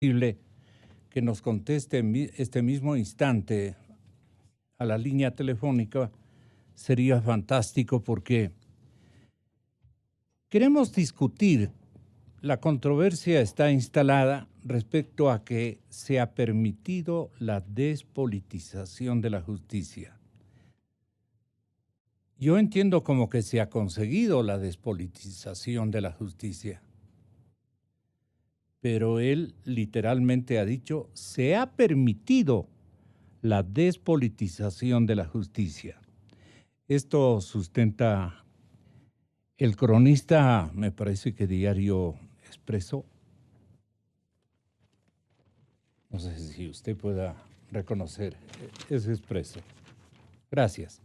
posible que nos conteste en este mismo instante a la línea telefónica, sería fantástico porque queremos discutir. La controversia está instalada respecto a que se ha permitido la despolitización de la justicia. Yo entiendo como que se ha conseguido la despolitización de la justicia, pero él literalmente ha dicho, se ha permitido la despolitización de la justicia. Esto sustenta el cronista, me parece que Diario Expreso. No sé si usted pueda reconocer ese Expreso. Gracias.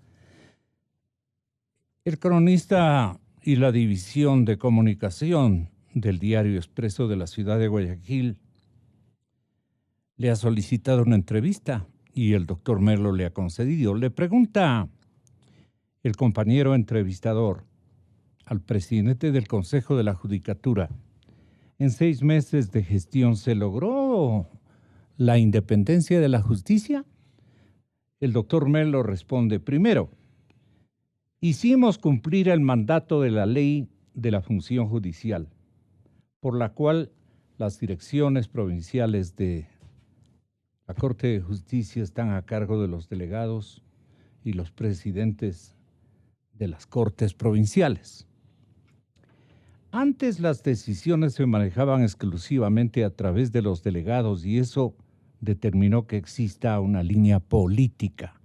El cronista y la división de comunicación del Diario Expreso de la ciudad de Guayaquil le ha solicitado una entrevista y el doctor Merlo le ha concedido. Le pregunta el compañero entrevistador al presidente del Consejo de la Judicatura, ¿en 6 meses de gestión se logró la independencia de la justicia? El doctor Merlo responde, primero, hicimos cumplir el mandato de la ley de la función judicial, por la cual las direcciones provinciales de la Corte de Justicia están a cargo de los delegados y los presidentes de las Cortes provinciales. Antes las decisiones se manejaban exclusivamente a través de los delegados y eso determinó que exista una línea política.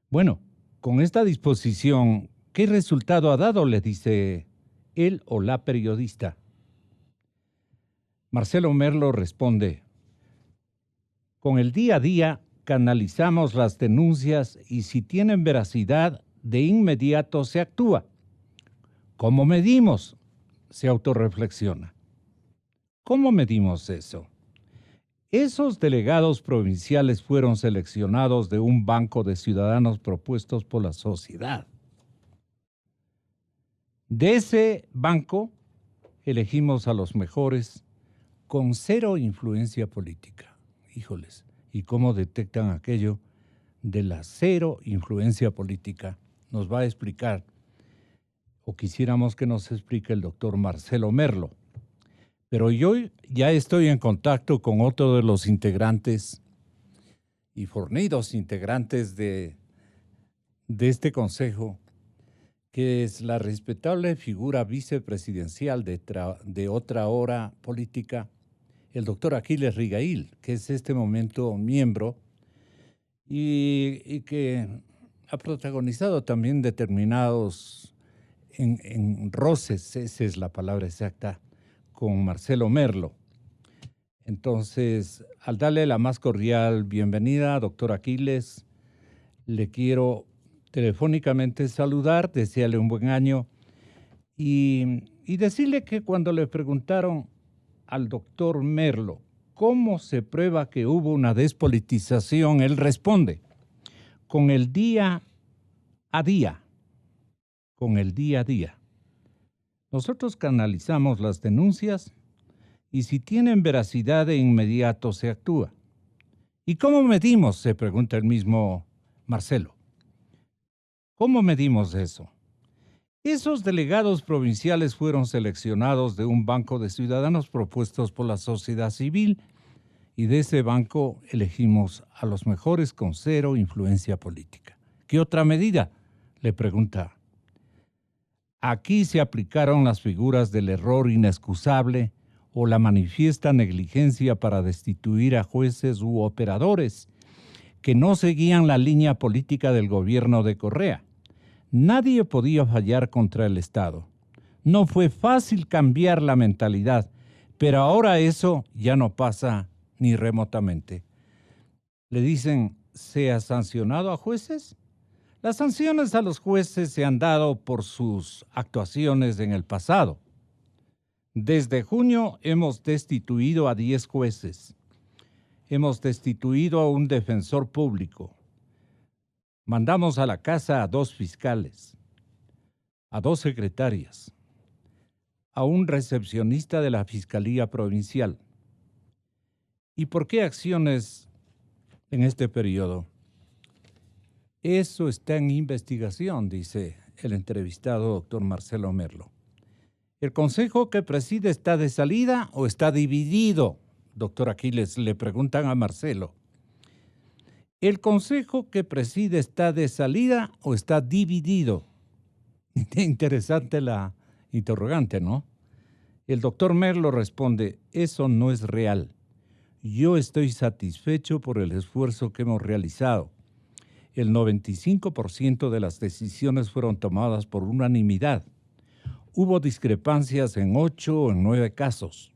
Bueno, con esta disposición, ¿qué resultado ha dado?, le dice él o la periodista. Marcelo Merlo responde, con el día a día canalizamos las denuncias y si tienen veracidad, de inmediato se actúa. ¿Cómo medimos?, se autorreflexiona. ¿Cómo medimos eso? Esos delegados provinciales fueron seleccionados de un banco de ciudadanos propuestos por la sociedad. De ese banco elegimos a los mejores con 0 influencia política. Híjoles, ¿y cómo detectan aquello de la 0 influencia política? Nos va a explicar, o quisiéramos que nos explique el doctor Marcelo Merlo. Pero yo ya estoy en contacto con otro de los integrantes y fornidos integrantes de este consejo, que es la respetable figura vicepresidencial de otra hora política, el doctor Aquiles Rigail, que es este momento miembro y que ha protagonizado también determinados en roces, esa es la palabra exacta, con Marcelo Merlo. Entonces, al darle la más cordial bienvenida, doctor Aquiles, le quiero telefónicamente saludar, desearle un buen año y decirle que cuando le preguntaron al doctor Merlo cómo se prueba que hubo una despolitización, él responde, con el día a día, con el día a día. Nosotros canalizamos las denuncias y si tienen veracidad de inmediato se actúa. ¿Y cómo medimos?, se pregunta el mismo Marcelo. ¿Cómo medimos eso? Esos delegados provinciales fueron seleccionados de un banco de ciudadanos propuestos por la sociedad civil y de ese banco elegimos a los mejores con 0 influencia política. ¿Qué otra medida?, le pregunta. Aquí se aplicaron las figuras del error inexcusable o la manifiesta negligencia para destituir a jueces u operadores que no seguían la línea política del gobierno de Correa. Nadie podía fallar contra el Estado. No fue fácil cambiar la mentalidad, pero ahora eso ya no pasa ni remotamente. Le dicen, ¿se ha sancionado a jueces? Las sanciones a los jueces se han dado por sus actuaciones en el pasado. Desde junio hemos destituido a 10 jueces. Hemos destituido a un defensor público. Mandamos a la casa a 2 fiscales, a 2 secretarias, a un recepcionista de la Fiscalía Provincial. ¿Y por qué acciones en este periodo? Eso está en investigación, dice el entrevistado doctor Marcelo Merlo. ¿El consejo que preside está de salida o está dividido? Doctor Aquiles, le preguntan a Marcelo. ¿El consejo que preside está de salida o está dividido? Interesante la interrogante, ¿no? El doctor Merlo responde, eso no es real. Yo estoy satisfecho por el esfuerzo que hemos realizado. El 95% de las decisiones fueron tomadas por unanimidad. Hubo discrepancias en 8 o en 9 casos.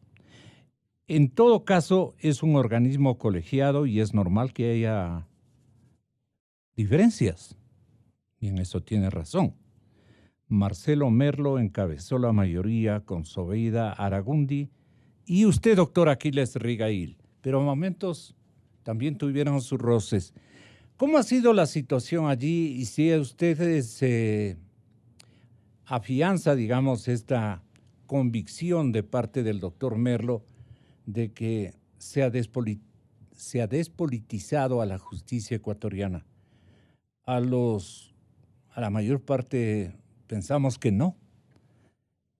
En todo caso, es un organismo colegiado y es normal que haya diferencias. Y en eso tiene razón. Marcelo Merlo encabezó la mayoría con Zobeida Aragundi y usted, doctor Aquiles Rigail. Pero a momentos también tuvieron sus roces. ¿Cómo ha sido la situación allí y si usted se afianza, digamos, esta convicción de parte del doctor Merlo de que se ha despolitizado a la justicia ecuatoriana? A la mayor parte pensamos que no,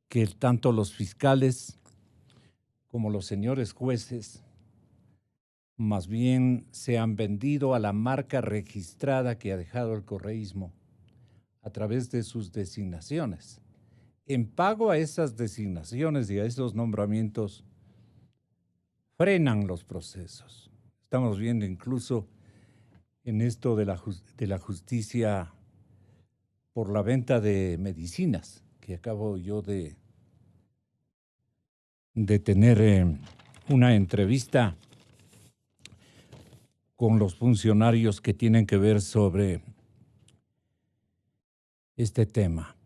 que tanto los fiscales como los señores jueces más bien se han vendido a la marca registrada que ha dejado el correísmo a través de sus designaciones. En pago a esas designaciones y a esos nombramientos, frenan los procesos. Estamos viendo incluso en esto de la justicia por la venta de medicinas, que acabo yo de tener una entrevista con los funcionarios que tienen que ver sobre este tema.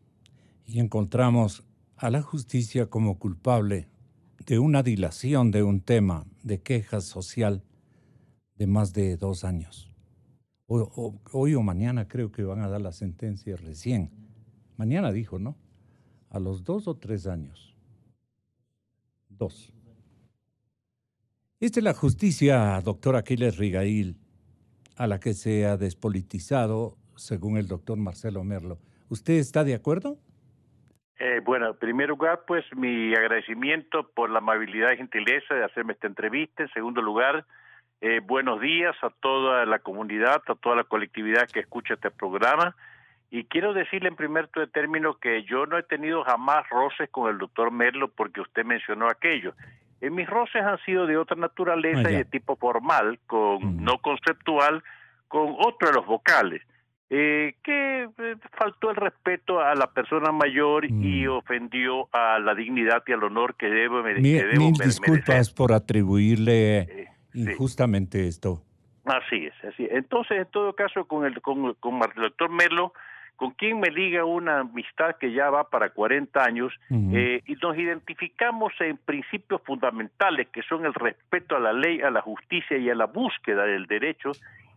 Y encontramos a la justicia como culpable de una dilación de un tema de queja social de más de 2 años. Hoy o mañana creo que van a dar la sentencia recién. Mañana dijo, ¿no? A los 2 o 3 años. 2. Esta es la justicia, doctor Aquiles Rigail, a la que se ha despolitizado, según el doctor Marcelo Merlo. ¿Usted está de acuerdo? Bueno, en primer lugar, pues mi agradecimiento por la amabilidad y gentileza de hacerme esta entrevista. En segundo lugar, buenos días a toda la comunidad, a toda la colectividad que escucha este programa. Y quiero decirle en primer término que yo no he tenido jamás roces con el doctor Merlo porque usted mencionó aquello. Mis roces han sido de otra naturaleza y de tipo formal, no conceptual, con otro de los vocales. Que faltó el respeto a la persona mayor y ofendió a la dignidad y al honor que debo Mil disculpas merecer. por atribuirle injustamente esto. Así es, así es. Entonces, en todo caso, con el doctor Merlo, con quien me liga una amistad que ya va para 40 años, y nos identificamos en principios fundamentales que son el respeto a la ley, a la justicia y a la búsqueda del derecho,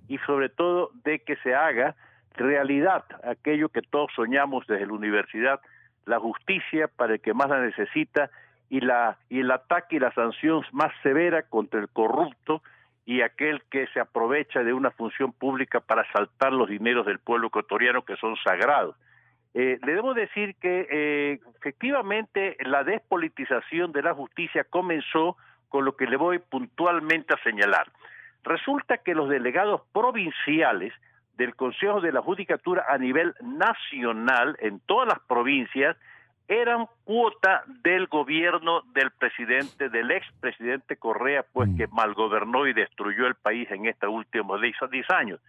y sobre todo de que se haga realidad aquello que todos soñamos desde la universidad, la justicia para el que más la necesita y el ataque y la sanción más severa contra el corrupto y aquel que se aprovecha de una función pública para saltar los dineros del pueblo ecuatoriano que son sagrados. Le debo decir que efectivamente la despolitización de la justicia comenzó con lo que le voy puntualmente a señalar. Resulta que los delegados provinciales del Consejo de la Judicatura a nivel nacional, en todas las provincias, eran cuota del gobierno del expresidente Correa, pues que malgobernó y destruyó el país en estos últimos 10 años.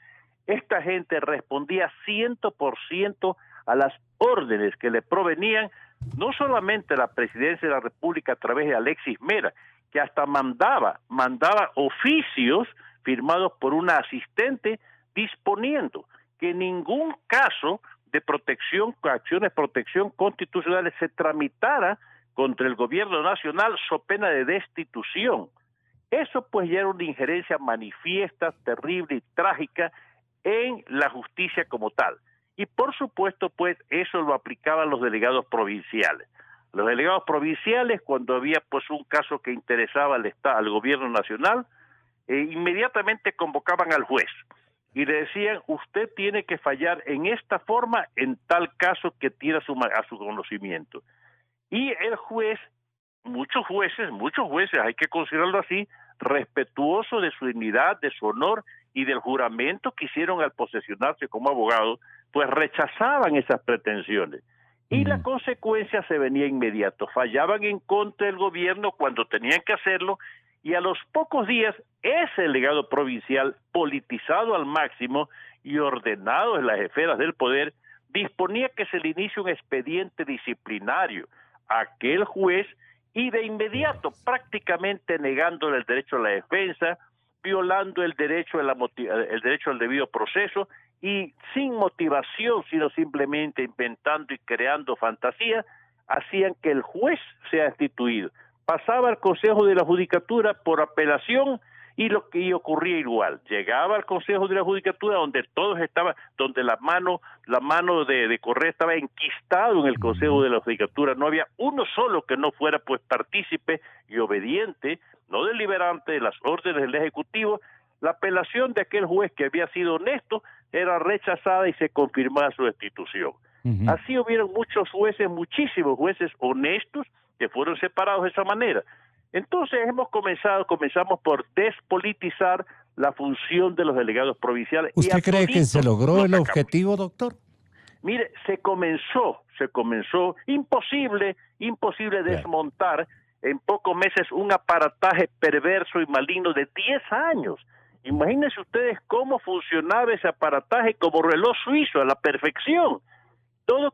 Esta gente respondía 100% a las órdenes que le provenían, no solamente la presidencia de la República a través de Alexis Mera, que hasta mandaba oficios firmados por una asistente disponiendo que en ningún caso de acciones de protección constitucionales se tramitara contra el gobierno nacional so pena de destitución. Eso pues ya era una injerencia manifiesta, terrible y trágica en la justicia como tal. Y por supuesto pues eso lo aplicaban los delegados provinciales. Los delegados provinciales, cuando había pues un caso que interesaba al gobierno nacional, inmediatamente convocaban al juez y le decían, usted tiene que fallar en esta forma en tal caso que tiene a su conocimiento. Y el juez, muchos jueces, hay que considerarlo así, respetuoso de su dignidad, de su honor y del juramento que hicieron al posesionarse como abogado, pues rechazaban esas pretensiones. Y la consecuencia se venía inmediato. Fallaban en contra del gobierno cuando tenían que hacerlo, y a los pocos días ese legado provincial, politizado al máximo y ordenado en las esferas del poder, disponía que se le inicie un expediente disciplinario a aquel juez, y de inmediato, prácticamente negándole el derecho a la defensa, violando el derecho al debido proceso, y sin motivación, sino simplemente inventando y creando fantasía, hacían que el juez sea destituido. Pasaba al Consejo de la Judicatura por apelación, y lo que ocurría igual. Llegaba al Consejo de la Judicatura donde todos estaban, donde la mano de Correa estaba enquistado en el Consejo de la Judicatura. No había uno solo que no fuera pues partícipe y obediente, no deliberante de las órdenes del Ejecutivo. La apelación de aquel juez que había sido honesto era rechazada y se confirmaba su destitución. Así hubieron muchos jueces, muchísimos jueces honestos que fueron separados de esa manera. Entonces comenzamos por despolitizar la función de los delegados provinciales. ¿Usted cree que se logró el objetivo, doctor? Mire, se comenzó, imposible desmontar en pocos meses un aparataje perverso y maligno de 10 años. Imagínense ustedes cómo funcionaba ese aparataje como reloj suizo a la perfección. Todo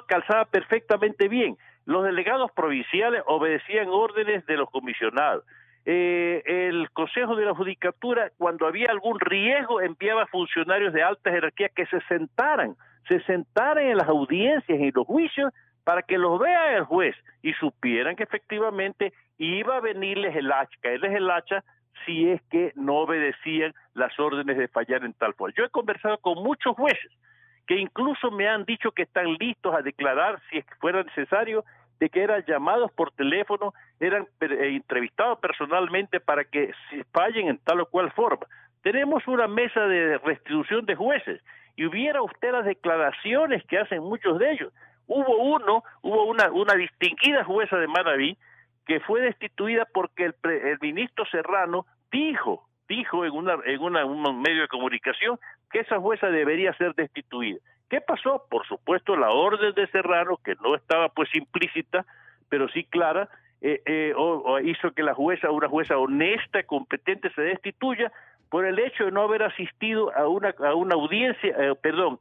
calzaba perfectamente bien. Los delegados provinciales obedecían órdenes de los comisionados. El Consejo de la Judicatura, cuando había algún riesgo, enviaba funcionarios de alta jerarquía que se sentaran en las audiencias y los juicios para que los vea el juez y supieran que efectivamente iba a venirles caerles el hacha si es que no obedecían las órdenes de fallar en tal forma. Yo he conversado con muchos jueces que incluso me han dicho que están listos a declarar, si es que fuera necesario, de que eran llamados por teléfono, eran entrevistados personalmente para que se fallen en tal o cual forma. Tenemos una mesa de restitución de jueces, y hubiera usted las declaraciones que hacen muchos de ellos. Hubo una distinguida jueza de Manabí que fue destituida porque el ministro Serrano dijo en un medio de comunicación que esa jueza debería ser destituida. ¿Qué pasó? Por supuesto, la orden de Serrano, que no estaba pues implícita, pero sí clara, hizo que una jueza honesta y competente se destituya por el hecho de no haber asistido a una audiencia,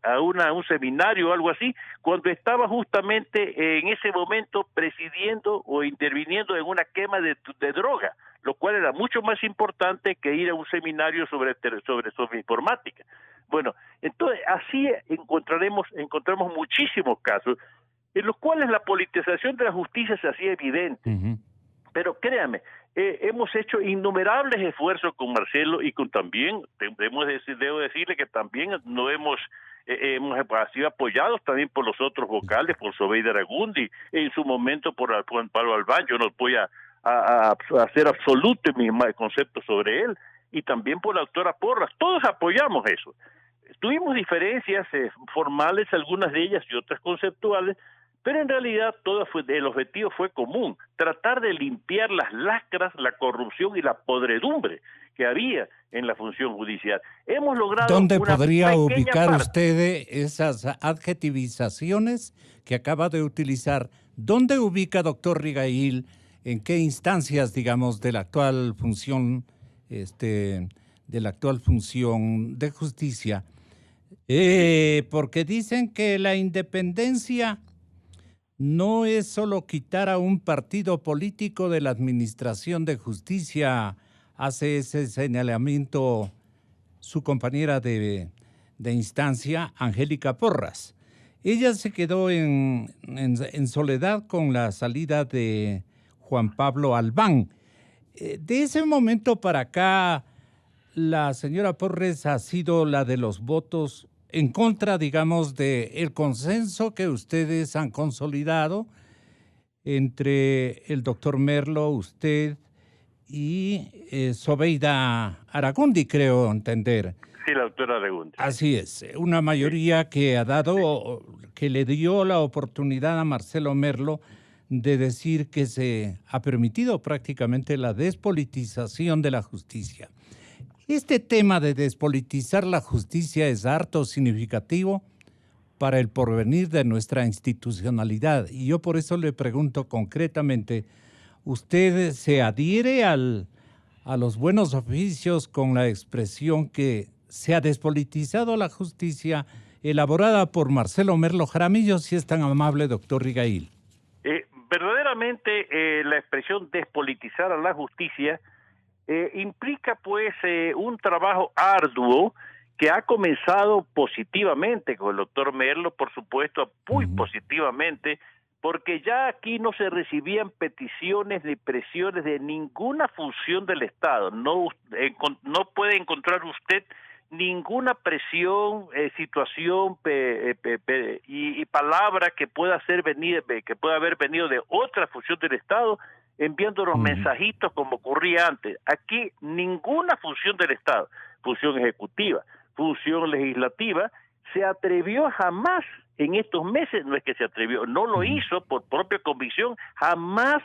a un seminario o algo así, cuando estaba justamente en ese momento presidiendo o interviniendo en una quema de droga, lo cual era mucho más importante que ir a un seminario sobre informática. Bueno, entonces así encontramos muchísimos casos en los cuales la politización de la justicia se hacía evidente. Pero créame, hemos hecho innumerables esfuerzos con Marcelo y con también, debo decirle que también no hemos sido apoyados también por los otros vocales, por Sobeida Aragundi, en su momento por Juan Pablo Albán. Yo no voy a hacer absoluto mis conceptos sobre él, y también por la doctora Porras. Todos apoyamos eso. Tuvimos diferencias formales, algunas de ellas, y otras conceptuales, pero en realidad el objetivo fue común: tratar de limpiar las lacras, la corrupción y la podredumbre que había en la función judicial. Hemos logrado. ¿Dónde podría ubicar usted esas adjetivizaciones que acaba de utilizar? ¿Dónde ubica, doctor Rigail, en qué instancias, digamos, de la actual función, de justicia? Porque dicen que la independencia no es solo quitar a un partido político de la administración de justicia. Hace ese señalamiento su compañera de instancia, Angélica Porras. Ella se quedó en soledad con la salida de Juan Pablo Albán. De ese momento para acá, la señora Porras ha sido la de los votos en contra, digamos, del consenso que ustedes han consolidado entre el doctor Merlo, usted y Zobeida Aragundi, creo entender. Sí, la doctora Aragundi. Así es, una mayoría que ha dado, que le dio la oportunidad a Marcelo Merlo de decir que se ha permitido prácticamente la despolitización de la justicia. Este tema de despolitizar la justicia es harto significativo para el porvenir de nuestra institucionalidad. Y yo por eso le pregunto concretamente, ¿usted se adhiere a los buenos oficios con la expresión que se ha despolitizado la justicia elaborada por Marcelo Merlo Jaramillo, si es tan amable, doctor Rigail? Verdaderamente la expresión despolitizar a la justicia implica pues un trabajo arduo que ha comenzado positivamente con el doctor Merlo, por supuesto, muy positivamente, porque ya aquí no se recibían peticiones ni presiones de ninguna función del Estado. No puede encontrar usted ninguna presión, situación y palabra que pueda haber venido de otra función del Estado enviándonos mensajitos como ocurría antes. Aquí ninguna función del Estado, función ejecutiva, función legislativa, se atrevió jamás en estos meses, no es que se atrevió, no lo hizo por propia convicción, jamás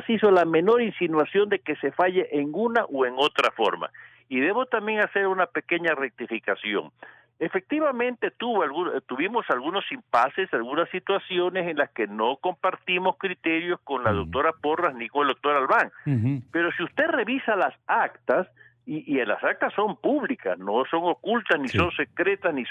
hizo la menor insinuación de que se falle en una o en otra forma. Y debo también hacer una pequeña rectificación. Efectivamente tuvimos algunos impases, algunas situaciones en las que no compartimos criterios con la doctora Porras ni con el doctor Albán. Pero si usted revisa las actas, y las actas son públicas, no son ocultas, ni son secretas, ni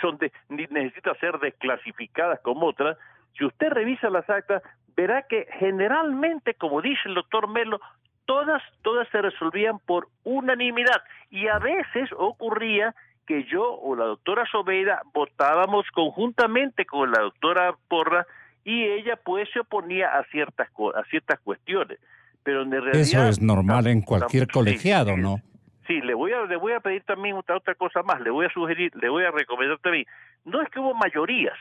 necesitan ser desclasificadas como otras. Si usted revisa las actas, verá que generalmente, como dice el doctor Merlo, todas se resolvían por unanimidad, y a veces ocurría que yo o la doctora Zobeida votábamos conjuntamente con la doctora Porras y ella pues se oponía a ciertas cuestiones. Pero en realidad eso es normal en cualquier colegiado, ¿no? Sí, le voy a pedir también otra cosa más, le voy a recomendar también. No es que hubo mayorías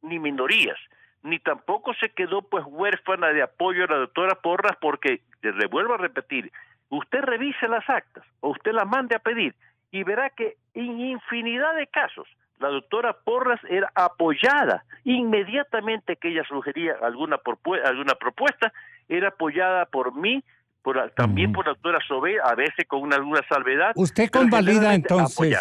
ni minorías, ni tampoco se quedó pues huérfana de apoyo a la doctora Porras, porque, le vuelvo a repetir, usted revise las actas o usted las mande a pedir y verá que en infinidad de casos la doctora Porras era apoyada inmediatamente que ella sugería alguna propuesta, era apoyada por mí, también por la doctora Zobeida, a veces con alguna salvedad. ¿Usted convalida entonces?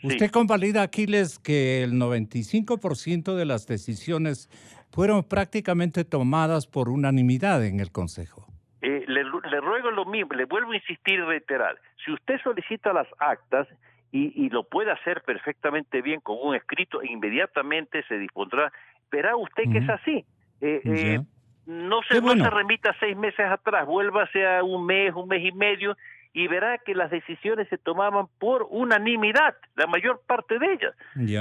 ¿Usted convalida, Aquiles, que el 95% de las decisiones fueron prácticamente tomadas por unanimidad en el Consejo? Le ruego lo mismo, le vuelvo a insistir y reiterar. Si usted solicita las actas y lo puede hacer perfectamente bien con un escrito, inmediatamente se dispondrá. Verá usted que es así. No se remita 6 meses atrás, vuélvase a un mes y medio, y verá que las decisiones se tomaban por unanimidad, la mayor parte de ellas.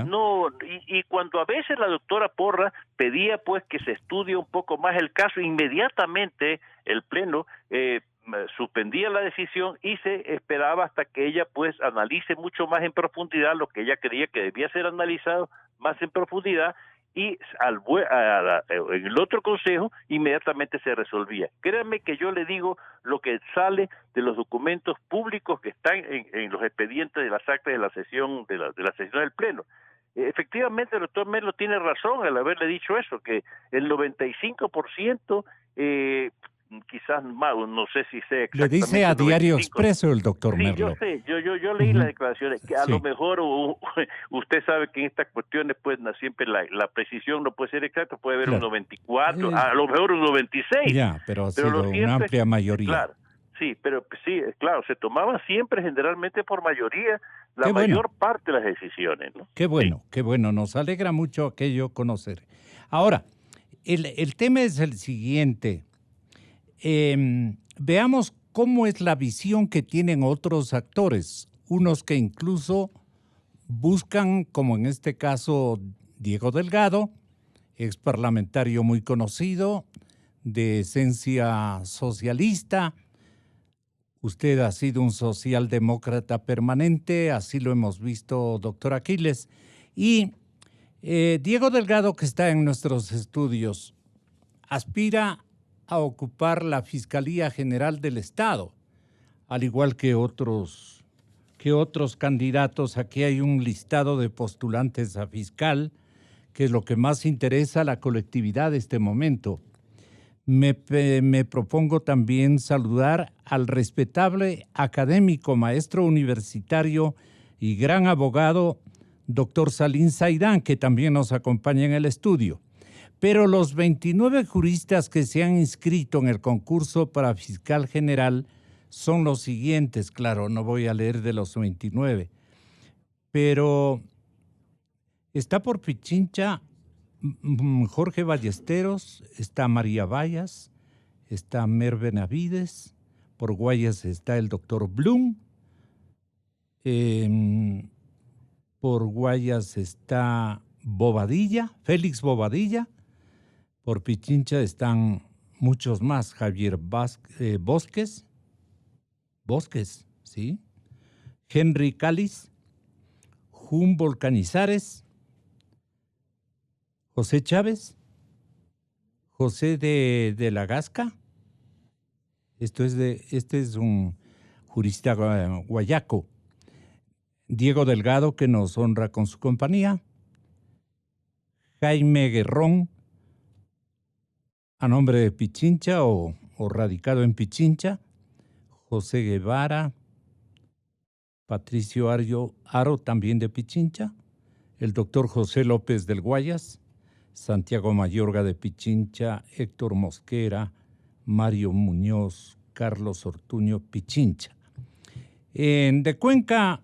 No, y cuando a veces la doctora Porras pedía pues que se estudie un poco más el caso, inmediatamente el Pleno suspendía la decisión y se esperaba hasta que ella pues analice mucho más en profundidad lo que ella creía que debía ser analizado más en profundidad, y en el otro consejo inmediatamente se resolvía. Créanme que yo le digo lo que sale de los documentos públicos que están en los expedientes de las actas de la sesión de la sesión del Pleno. Efectivamente, el doctor Merlo tiene razón al haberle dicho eso, que el 95%, quizás más, no sé si sé exactamente. Le dice a Diario Expreso el doctor Merlo. Yo sé, yo leí las declaraciones, que a lo mejor usted sabe que en estas cuestiones pues siempre la precisión no puede ser exacta, puede haber un 94, a lo mejor un 96. Ya, pero ha sido una amplia mayoría. Claro, sí, pero sí, claro, se tomaban siempre generalmente por mayoría la mayor parte de las decisiones, ¿no? Qué bueno, nos alegra mucho aquello conocer. Ahora, el tema es el siguiente. Veamos cómo es la visión que tienen otros actores, unos que incluso buscan, como en este caso Diego Delgado, ex parlamentario muy conocido, de esencia socialista. Usted ha sido un socialdemócrata permanente, así lo hemos visto, doctor Aquiles. Y Diego Delgado, que está en nuestros estudios, aspira a ocupar la Fiscalía General del Estado. al igual que otros candidatos. Aquí hay un listado de postulantes a fiscal, que es lo que más interesa a la colectividad de este momento. Me propongo también saludar al respetable académico, maestro universitario y gran abogado, doctor Salim Saidán, que también nos acompaña en el estudio. Pero los 29 juristas que se han inscrito en el concurso para fiscal general son los siguientes. Claro, no voy a leer de los 29, pero está por Pichincha Jorge Ballesteros, está María Vallas, está Mer Benavides, por Guayas está el doctor Blum, por Guayas está Bobadilla, Félix Bobadilla, por Pichincha están muchos más, Javier Bosques, ¿sí? Henry Cáliz, Humboldt Cañizares, José Chávez, José de la Gasca, este es un jurista guayaco, Diego Delgado, que nos honra con su compañía, Jaime Guerrón, a nombre de Pichincha o radicado en Pichincha, José Guevara, Patricio Aro, también de Pichincha, el doctor José López del Guayas, Santiago Mayorga de Pichincha, Héctor Mosquera, Mario Muñoz, Carlos Ortuño, Pichincha. De Cuenca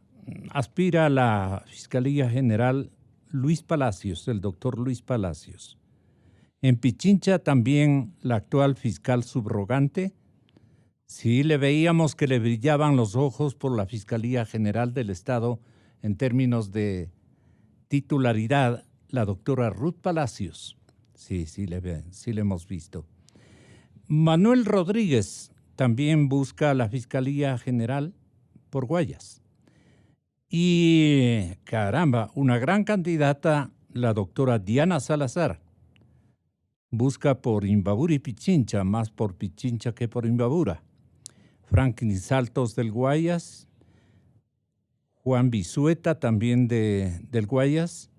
aspira a la Fiscalía General Luis Palacios, el doctor Luis Palacios. En Pichincha también la actual fiscal subrogante. Sí, le veíamos que le brillaban los ojos por la Fiscalía General del Estado en términos de titularidad, la doctora Ruth Palacios. Sí, le hemos visto. Manuel Rodríguez también busca la Fiscalía General por Guayas. Y, caramba, una gran candidata, la doctora Diana Salazar. Busca por Imbabura y Pichincha, más por Pichincha que por Imbabura. Franklin Saltos del Guayas, Juan Bisueta también del Guayas,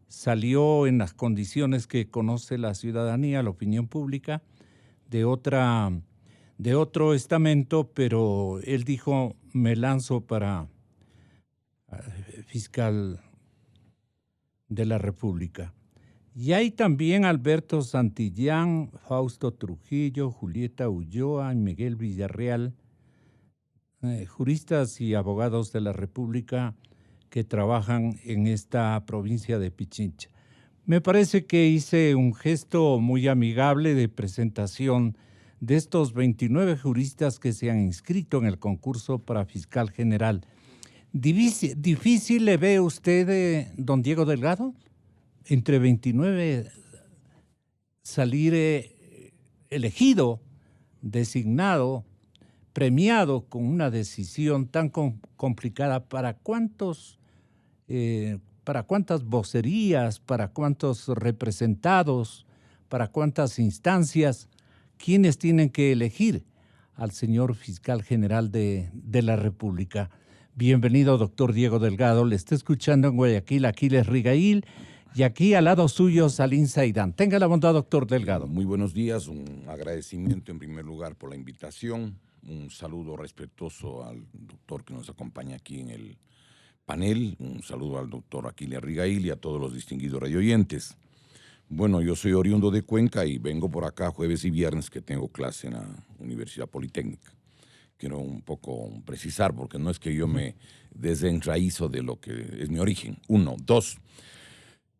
salió en las condiciones que conoce la ciudadanía, la opinión pública, de otro estamento, pero él dijo, me lanzo para fiscal de la República. Y hay también Alberto Santillán, Fausto Trujillo, Julieta Ulloa y Miguel Villarreal, juristas y abogados de la República que trabajan en esta provincia de Pichincha. Me parece que hice un gesto muy amigable de presentación de estos 29 juristas que se han inscrito en el concurso para fiscal general. ¿Difícil le ve usted, don Diego Delgado, entre 29 salir elegido, designado, premiado con una decisión tan complicada? ¿Para cuántas vocerías, para cuántos representados, para cuántas instancias, quiénes tienen que elegir al señor fiscal general de la República? Bienvenido, doctor Diego Delgado. Le está escuchando en Guayaquil, Aquiles Rigail, y aquí al lado suyo, Salim Saidán. Tenga la bondad, doctor Delgado. Muy buenos días, un agradecimiento en primer lugar por la invitación, un saludo respetuoso al doctor que nos acompaña aquí en el panel, un saludo al doctor Aquiles Rigail y a todos los distinguidos radioyentes. Bueno, yo soy oriundo de Cuenca y vengo por acá jueves y viernes que tengo clase en la Universidad Politécnica. Quiero un poco precisar porque no es que yo me desenraizo de lo que es mi origen. Uno. Dos,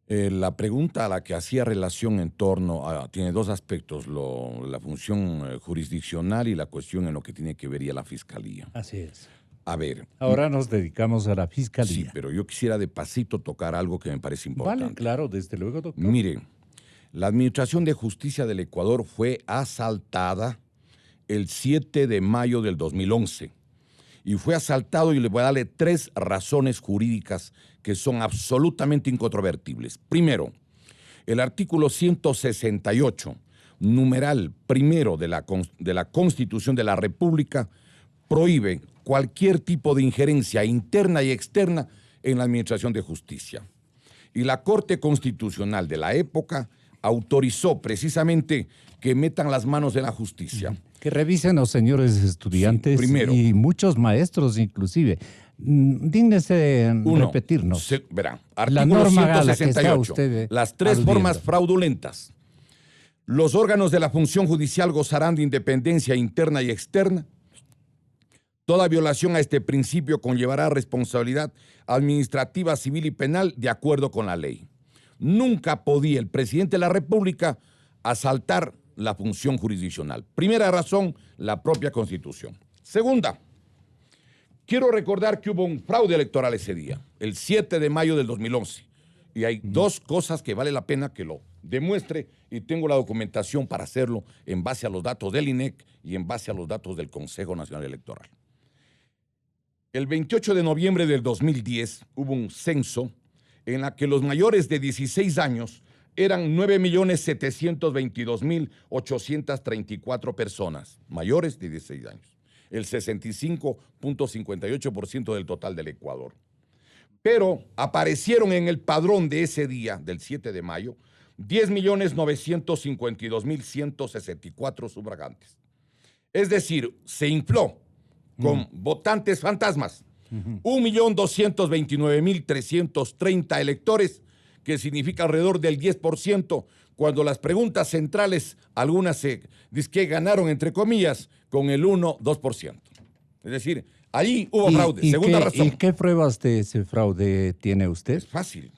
la pregunta a la que hacía relación en torno a, tiene dos aspectos, la función jurisdiccional y la cuestión en lo que tiene que ver ya la fiscalía. Así es. A ver. Ahora nos dedicamos a la fiscalía. Sí, pero yo quisiera de pasito tocar algo que me parece importante. Vale, claro, desde luego, doctor. Mire, la Administración de Justicia del Ecuador fue asaltada el 7 de mayo del 2011. Y fue asaltado, y le voy a darle 3 razones jurídicas que son absolutamente incontrovertibles. Primero, el artículo 168, numeral primero de la Constitución de la República, prohíbe cualquier tipo de injerencia interna y externa en la administración de justicia. Y la Corte Constitucional de la época autorizó precisamente que metan las manos en la justicia. Que revisen los señores estudiantes, sí, primero, y muchos maestros inclusive. Dígnese repetirnos. Verá, artículo 168. Las tres formas fraudulentas. Los órganos de la función judicial gozarán de independencia interna y externa. Toda violación a este principio conllevará responsabilidad administrativa, civil y penal de acuerdo con la ley. Nunca podía el presidente de la República asaltar la función jurisdiccional. Primera razón, la propia Constitución. Segunda, quiero recordar que hubo un fraude electoral ese día, el 7 de mayo del 2011. Y hay dos cosas que vale la pena que lo demuestre, y tengo la documentación para hacerlo en base a los datos del INEC y en base a los datos del Consejo Nacional Electoral. El 28 de noviembre del 2010 hubo un censo en la que los mayores de 16 años eran 9.722.834 personas, mayores de 16 años, el 65.58% del total del Ecuador. Pero aparecieron en el padrón de ese día, del 7 de mayo, 10.952.164 sufragantes. Es decir, se infló con votantes fantasmas, 1.229.330 electores, que significa alrededor del 10%, cuando las preguntas centrales, algunas se dice que ganaron, entre comillas, con el 1-2%. Es decir, ahí hubo fraude. Segunda razón. ¿Y qué pruebas de ese fraude tiene usted? Es fácil.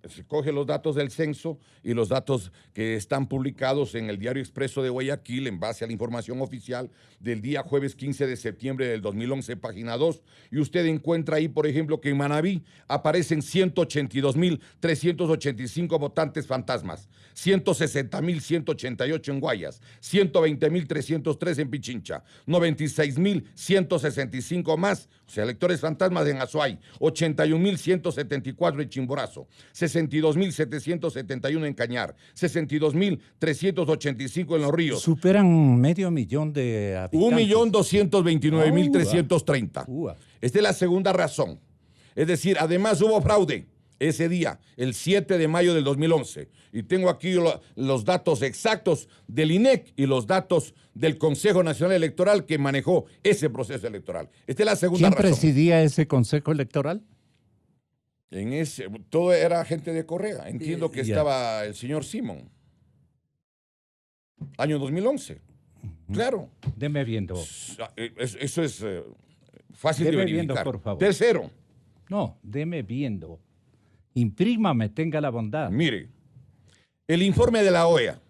Se coge los datos del censo y los datos que están publicados en el Diario Expreso de Guayaquil en base a la información oficial del día jueves 15 de septiembre del 2011, página 2, y usted encuentra ahí, por ejemplo, que en Manabí aparecen 182.385 votantes fantasmas, 160.188 en Guayas, 120.303 en Pichincha, 96.165 más, o sea, electores fantasmas en Azuay, 81.174 en Chimborazo, 62.771 en Cañar, 62.385 en Los Ríos. Superan medio millón de habitantes. 1.229.330. Esta es la segunda razón. Es decir, además hubo fraude ese día, el 7 de mayo del 2011. Y tengo aquí los datos exactos del INEC y los datos del Consejo Nacional Electoral que manejó ese proceso electoral. Esta es la segunda razón. ¿Quién presidía ese Consejo Electoral? Todo era gente de Correa. Entiendo que estaba el señor Simón. Año 2011. Claro. Deme viendo. Eso es fácil de verificar. Viendo, por favor. Tercero. No, deme viendo. Imprímame, tenga la bondad. Mire, el informe de la OEA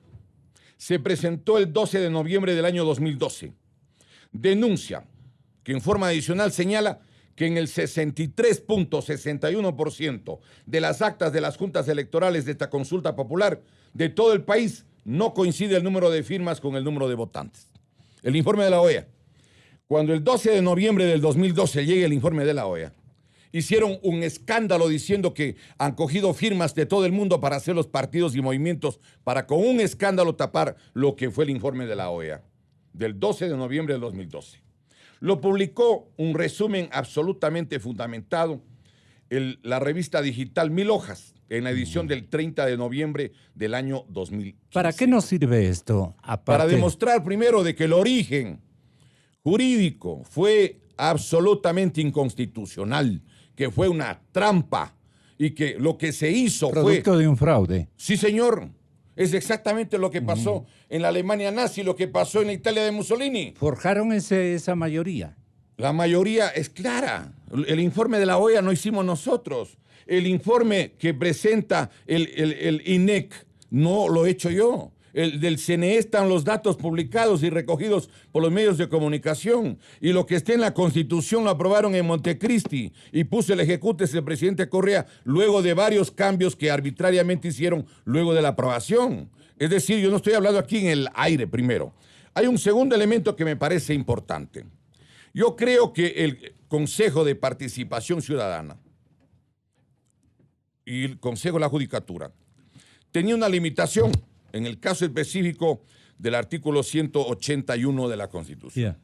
se presentó el 12 de noviembre del año 2012. Denuncia que en forma adicional señala que en el 63.61% de las actas de las juntas electorales de esta consulta popular de todo el país no coincide el número de firmas con el número de votantes. El informe de la OEA. Cuando el 12 de noviembre del 2012 llegue el informe de la OEA, hicieron un escándalo diciendo que han cogido firmas de todo el mundo para hacer los partidos y movimientos para con un escándalo tapar lo que fue el informe de la OEA del 12 de noviembre del 2012. Lo publicó un resumen absolutamente fundamentado la revista digital Mil Hojas en la edición del 30 de noviembre del año 2015. ¿Para qué nos sirve esto? Para demostrar primero de que el origen jurídico fue absolutamente inconstitucional, que fue una trampa y que lo que se hizo fue... Producto de un fraude. Sí, señor. Es exactamente lo que pasó en la Alemania nazi, lo que pasó en la Italia de Mussolini. ¿Forjaron esa mayoría? La mayoría es clara. El informe de la OEA no hicimos nosotros. El informe que presenta el INEC no lo he hecho yo. El del CNE están los datos publicados y recogidos por los medios de comunicación. Y lo que esté en la Constitución lo aprobaron en Montecristi y puso el ejecutes el presidente Correa luego de varios cambios que arbitrariamente hicieron luego de la aprobación. Es decir, yo no estoy hablando aquí en el aire primero. Hay un segundo elemento que me parece importante. Yo creo que el Consejo de Participación Ciudadana y el Consejo de la Judicatura tenía una limitación en el caso específico del artículo 181 de la Constitución.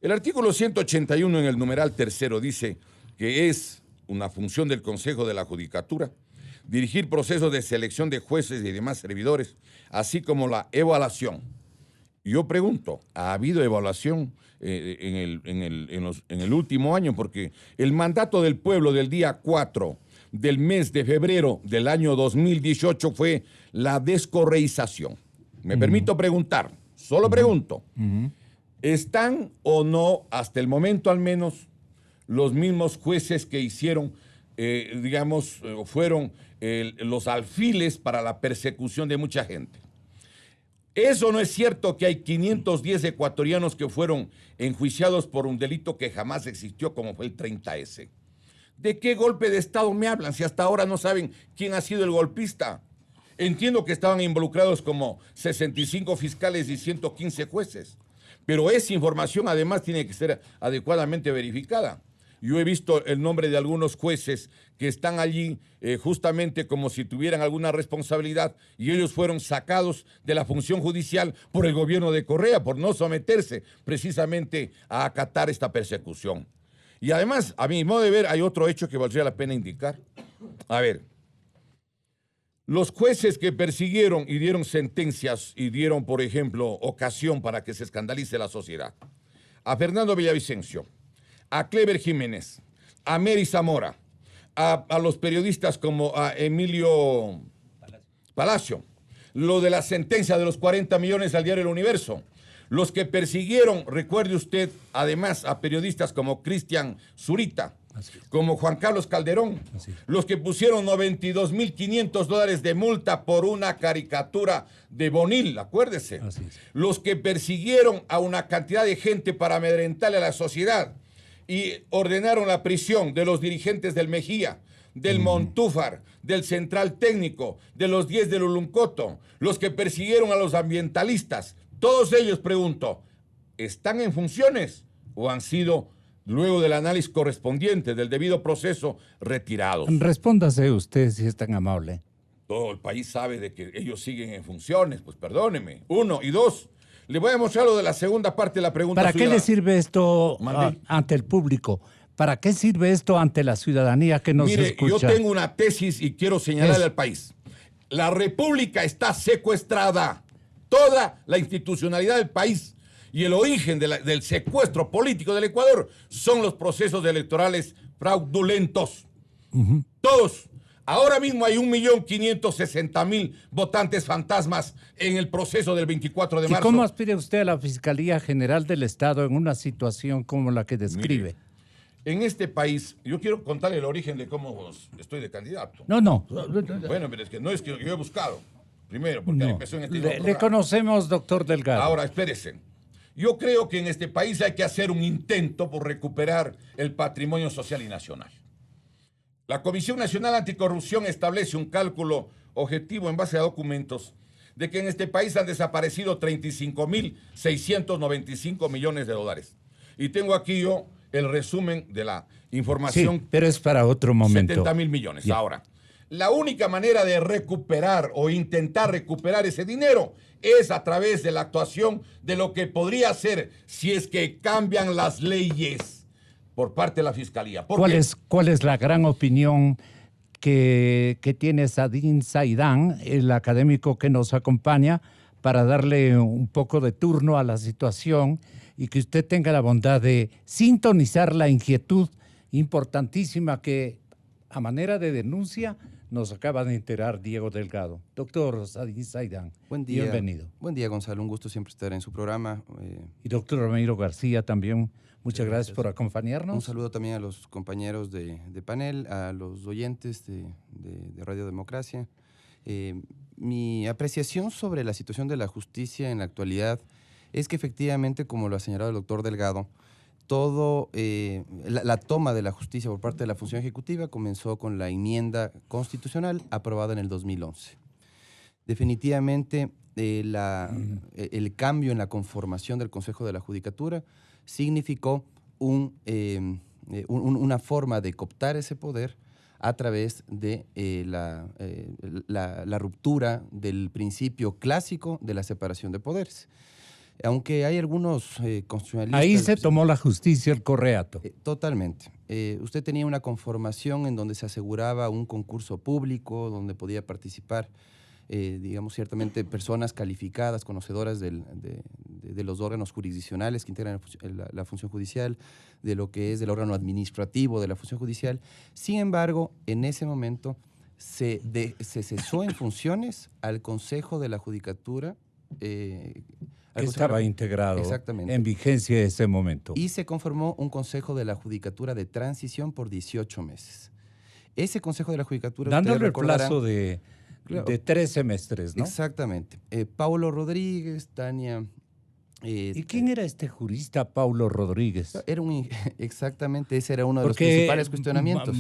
El artículo 181 en el numeral tercero dice que es una función del Consejo de la Judicatura dirigir procesos de selección de jueces y demás servidores, así como la evaluación. Yo pregunto, ¿ha habido evaluación en el último año? Porque el mandato del pueblo del día 4 del mes de febrero del año 2018 fue la descorreización. Me permito preguntar, solo pregunto, ¿están o no, hasta el momento al menos, los mismos jueces que hicieron, fueron los alfiles para la persecución de mucha gente? Eso no es cierto, que hay 510 ecuatorianos que fueron enjuiciados por un delito que jamás existió, como fue el 30S. ¿De qué golpe de Estado me hablan si hasta ahora no saben quién ha sido el golpista? Entiendo que estaban involucrados como 65 fiscales y 115 jueces, pero esa información además tiene que ser adecuadamente verificada. Yo he visto el nombre de algunos jueces que están allí justamente como si tuvieran alguna responsabilidad, y ellos fueron sacados de la función judicial por el gobierno de Correa por no someterse precisamente a acatar esta persecución. Y además, a mi modo de ver, hay otro hecho que valdría la pena indicar. A ver, los jueces que persiguieron y dieron sentencias y dieron, por ejemplo, ocasión para que se escandalice la sociedad, a Fernando Villavicencio, a Clever Jiménez, a Mary Zamora, a los periodistas como a Emilio Palacio, lo de la sentencia de los 40 millones al diario El Universo, los que persiguieron, recuerde usted, además a periodistas como Cristian Zurita, como Juan Carlos Calderón, los que pusieron $92,500 de multa por una caricatura de Bonil, acuérdese, los que persiguieron a una cantidad de gente para amedrentarle a la sociedad y ordenaron la prisión de los dirigentes del Mejía, del Montúfar, del Central Técnico, de los 10 del Uluncoto, los que persiguieron a los ambientalistas. Todos ellos, pregunto, ¿están en funciones o han sido, luego del análisis correspondiente, del debido proceso, retirados? Respóndase usted, si es tan amable. Todo el país sabe de que ellos siguen en funciones, pues perdóneme. 1 y 2. Le voy a mostrar lo de la segunda parte de la pregunta. ¿Para qué le sirve esto ante el público? ¿Para qué sirve esto ante la ciudadanía que nos escucha? Yo tengo una tesis y quiero señalarle al país. La República está secuestrada. Toda la institucionalidad del país y el origen del secuestro político del Ecuador son los procesos electorales fraudulentos. Todos. Ahora mismo hay 1.560.000 votantes fantasmas en el proceso del 24 de marzo. ¿Y cómo aspira usted a la Fiscalía General del Estado en una situación como la que describe? Mire, en este país, yo quiero contarle el origen de cómo estoy de candidato. No. Bueno, pero es que no es que yo he buscado. Primero, porque empezó en este Le conocemos, doctor Delgado. Ahora, espérese. Yo creo que en este país hay que hacer un intento por recuperar el patrimonio social y nacional. La Comisión Nacional Anticorrupción establece un cálculo objetivo en base a documentos de que en este país han desaparecido 35.695 millones de dólares. Y tengo aquí yo el resumen de la información. Sí, pero es para otro momento. 70.000 millones. Yeah. Ahora, la única manera de recuperar o intentar recuperar ese dinero es a través de la actuación de lo que podría ser si es que cambian las leyes por parte de la Fiscalía. ¿Cuál es la gran opinión que tiene Saadin Saidán, el académico que nos acompaña, para darle un poco de turno a la situación y que usted tenga la bondad de sintonizar la inquietud importantísima que, a manera de denuncia, nos acaba de enterar Diego Delgado? Doctor Saadin Saidán, buen día, bienvenido. Buen día, Gonzalo. Un gusto siempre estar en su programa. Y doctor Ramiro García también, muchas gracias por acompañarnos. Un saludo también a los compañeros de panel, a los oyentes de Radio Democracia. Mi apreciación sobre la situación de la justicia en la actualidad es que efectivamente, como lo ha señalado el doctor Delgado, la toma de la justicia por parte de la función ejecutiva comenzó con la enmienda constitucional aprobada en el 2011. Definitivamente, el cambio en la conformación del Consejo de la Judicatura significó una forma de cooptar ese poder a través de la ruptura del principio clásico de la separación de poderes. Aunque hay algunos constitucionalistas... Ahí se tomó la justicia el correato. Totalmente. Usted tenía una conformación en donde se aseguraba un concurso público, donde podía participar, digamos, ciertamente personas calificadas, conocedoras de los órganos jurisdiccionales que integran la función judicial, de lo que es el órgano administrativo de la función judicial. Sin embargo, en ese momento se cesó en funciones al Consejo de la Judicatura, Que estaba integrado en vigencia en ese momento. Y se conformó un Consejo de la Judicatura de transición por 18 meses. Ese Consejo de la Judicatura... Dándole el plazo de 3 semestres, ¿no? Exactamente. Paulo Rodríguez, Tania... ¿Y quién era este jurista Paulo Rodríguez? Exactamente, ese era uno de los principales cuestionamientos.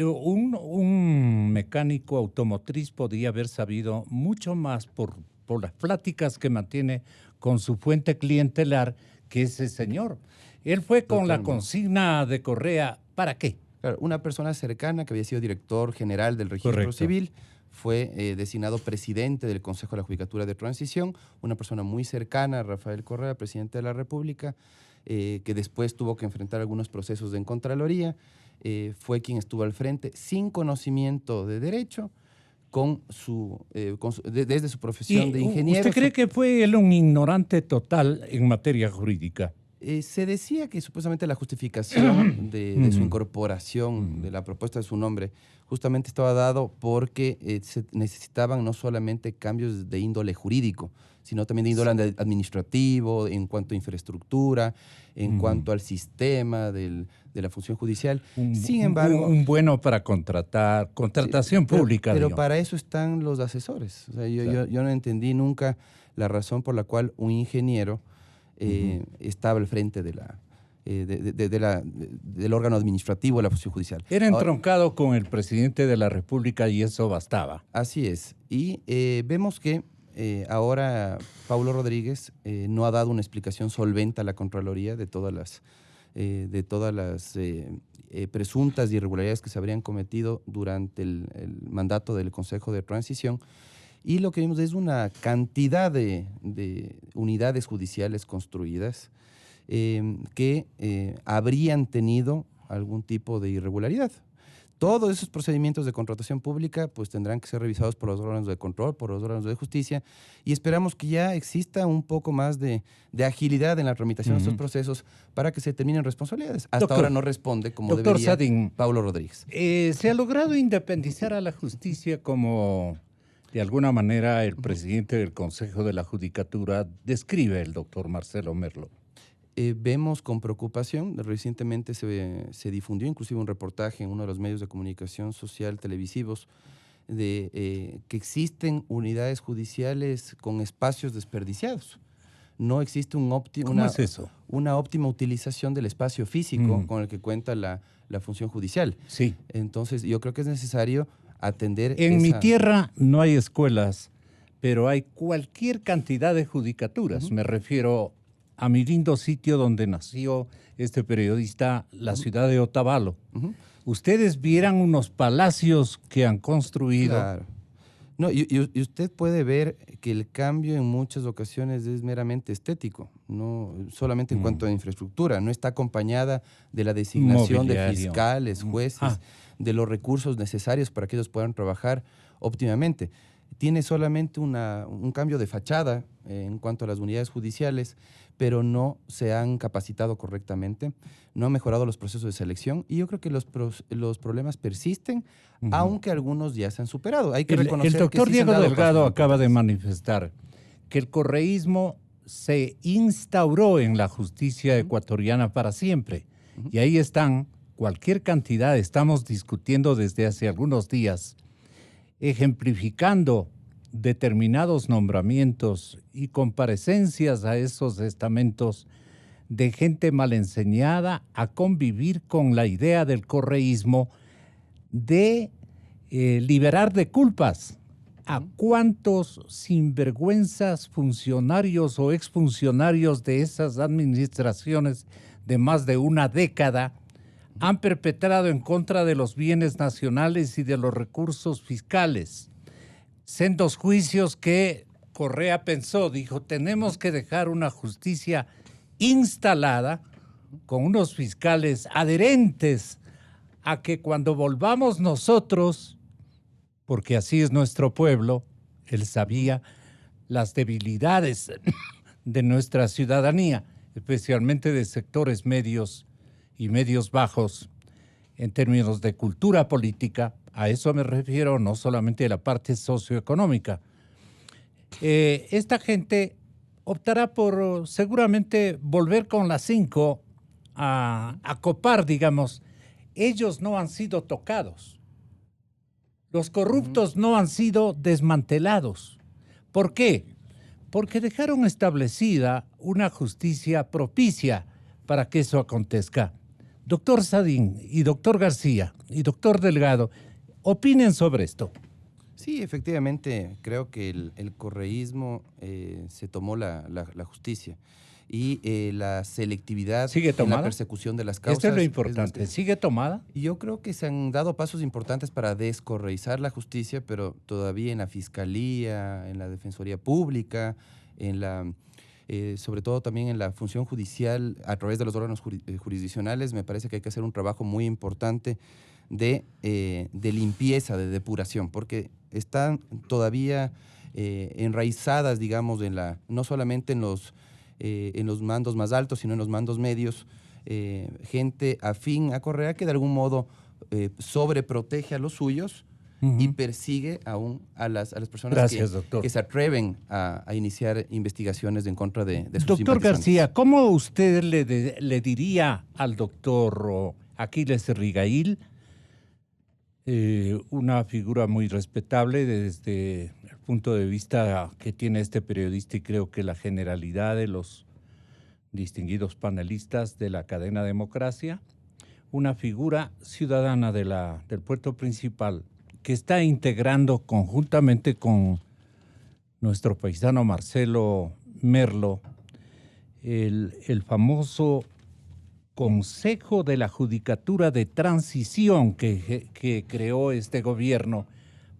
Un mecánico automotriz podía haber sabido mucho más por las pláticas que mantiene con su fuente clientelar que ese señor. Él fue con la consigna de Correa, ¿para qué? Claro, una persona cercana que había sido director general del registro civil, fue designado presidente del Consejo de la Judicatura de Transición, una persona muy cercana a Rafael Correa, presidente de la República, que después tuvo que enfrentar algunos procesos de Contraloría, fue quien estuvo al frente sin conocimiento de derecho, desde su profesión de ingeniero. ¿Usted cree que fue él un ignorante total en materia jurídica? Se decía que supuestamente la justificación de su incorporación, de la propuesta de su nombre, justamente estaba dado porque se necesitaban no solamente cambios de índole jurídico, sino también de índole administrativo, en cuanto a infraestructura, en cuanto al sistema de la función judicial. Sin embargo... Un bueno para contratación pública. Pero para eso están los asesores. O sea, yo no entendí nunca la razón por la cual un ingeniero estaba al frente del órgano administrativo de la función judicial. Era entroncado con el presidente de la República y eso bastaba. Así es. Y vemos que ahora Paulo Rodríguez no ha dado una explicación solvente a la Contraloría de todas las presuntas irregularidades que se habrían cometido durante el mandato del Consejo de Transición. Y lo que vimos es una cantidad de unidades judiciales construidas que habrían tenido algún tipo de irregularidad. Todos esos procedimientos de contratación pública pues tendrán que ser revisados por los órganos de control, por los órganos de justicia, y esperamos que ya exista un poco más de agilidad en la tramitación de estos procesos para que se determinen responsabilidades. Hasta ahora no responde como debería Sadin, Paulo Rodríguez. ¿Se ha logrado independizar a la justicia como de alguna manera el presidente del Consejo de la Judicatura describe el doctor Marcelo Merlo? Vemos con preocupación, recientemente se difundió inclusive un reportaje en uno de los medios de comunicación social televisivos de que existen unidades judiciales con espacios desperdiciados. No existe una óptima utilización del espacio físico con el que cuenta la función judicial. Sí. Entonces yo creo que es necesario atender En mi tierra no hay escuelas, pero hay cualquier cantidad de judicaturas. Me refiero a mi lindo sitio donde nació este periodista, la ciudad de Otavalo. Ustedes vieran unos palacios que han construido. Claro. No, y usted puede ver que el cambio en muchas ocasiones es meramente estético, no solamente en cuanto a infraestructura, no está acompañada de la designación de fiscales, jueces, de los recursos necesarios para que ellos puedan trabajar óptimamente. Tiene solamente un cambio de fachada en cuanto a las unidades judiciales, pero no se han capacitado correctamente, no han mejorado los procesos de selección y yo creo que los problemas persisten, aunque algunos ya se han superado. Hay que reconocer el doctor que sí Diego Delgado acaba de manifestar que el correísmo se instauró en la justicia ecuatoriana para siempre. Y ahí están cualquier cantidad, estamos discutiendo desde hace algunos días, ejemplificando determinados nombramientos y comparecencias a esos estamentos de gente mal enseñada a convivir con la idea del correísmo de liberar de culpas a cuántos sinvergüenzas funcionarios o exfuncionarios de esas administraciones de más de una década han perpetrado en contra de los bienes nacionales y de los recursos fiscales. Sendos juicios que Correa pensó, dijo, tenemos que dejar una justicia instalada con unos fiscales adherentes a que cuando volvamos nosotros, porque así es nuestro pueblo, él sabía las debilidades de nuestra ciudadanía, especialmente de sectores medios y medios bajos, en términos de cultura política. A eso me refiero, no solamente a la parte socioeconómica. Esta gente optará por seguramente volver con las 5 a copar, digamos. Ellos no han sido tocados. Los corruptos no han sido desmantelados. ¿Por qué? Porque dejaron establecida una justicia propicia para que eso acontezca. Doctor Sadín y doctor García y doctor Delgado, opinen sobre esto. Sí, efectivamente, creo que el correísmo se tomó la justicia y la selectividad en la persecución de las causas. Esto es lo importante. ¿Sigue tomada? Yo creo que se han dado pasos importantes para descorreizar la justicia, pero todavía en la Fiscalía, en la Defensoría Pública, sobre todo también en la función judicial, a través de los órganos jurisdiccionales, me parece que hay que hacer un trabajo muy importante de limpieza, de depuración, porque están todavía enraizadas, digamos, no solamente en los mandos más altos, sino en los mandos medios, gente afín a Correa que de algún modo sobreprotege a los suyos y persigue aún a las personas que se atreven a iniciar investigaciones en contra de sus Doctor simpatizantes. García, ¿cómo usted le diría al doctor Aquiles Rigail, una figura muy respetable desde el punto de vista que tiene este periodista y creo que la generalidad de los distinguidos panelistas de la cadena Democracia, una figura ciudadana del puerto principal que está integrando conjuntamente con nuestro paisano Marcelo Merlo el famoso Consejo de la Judicatura de Transición que creó este gobierno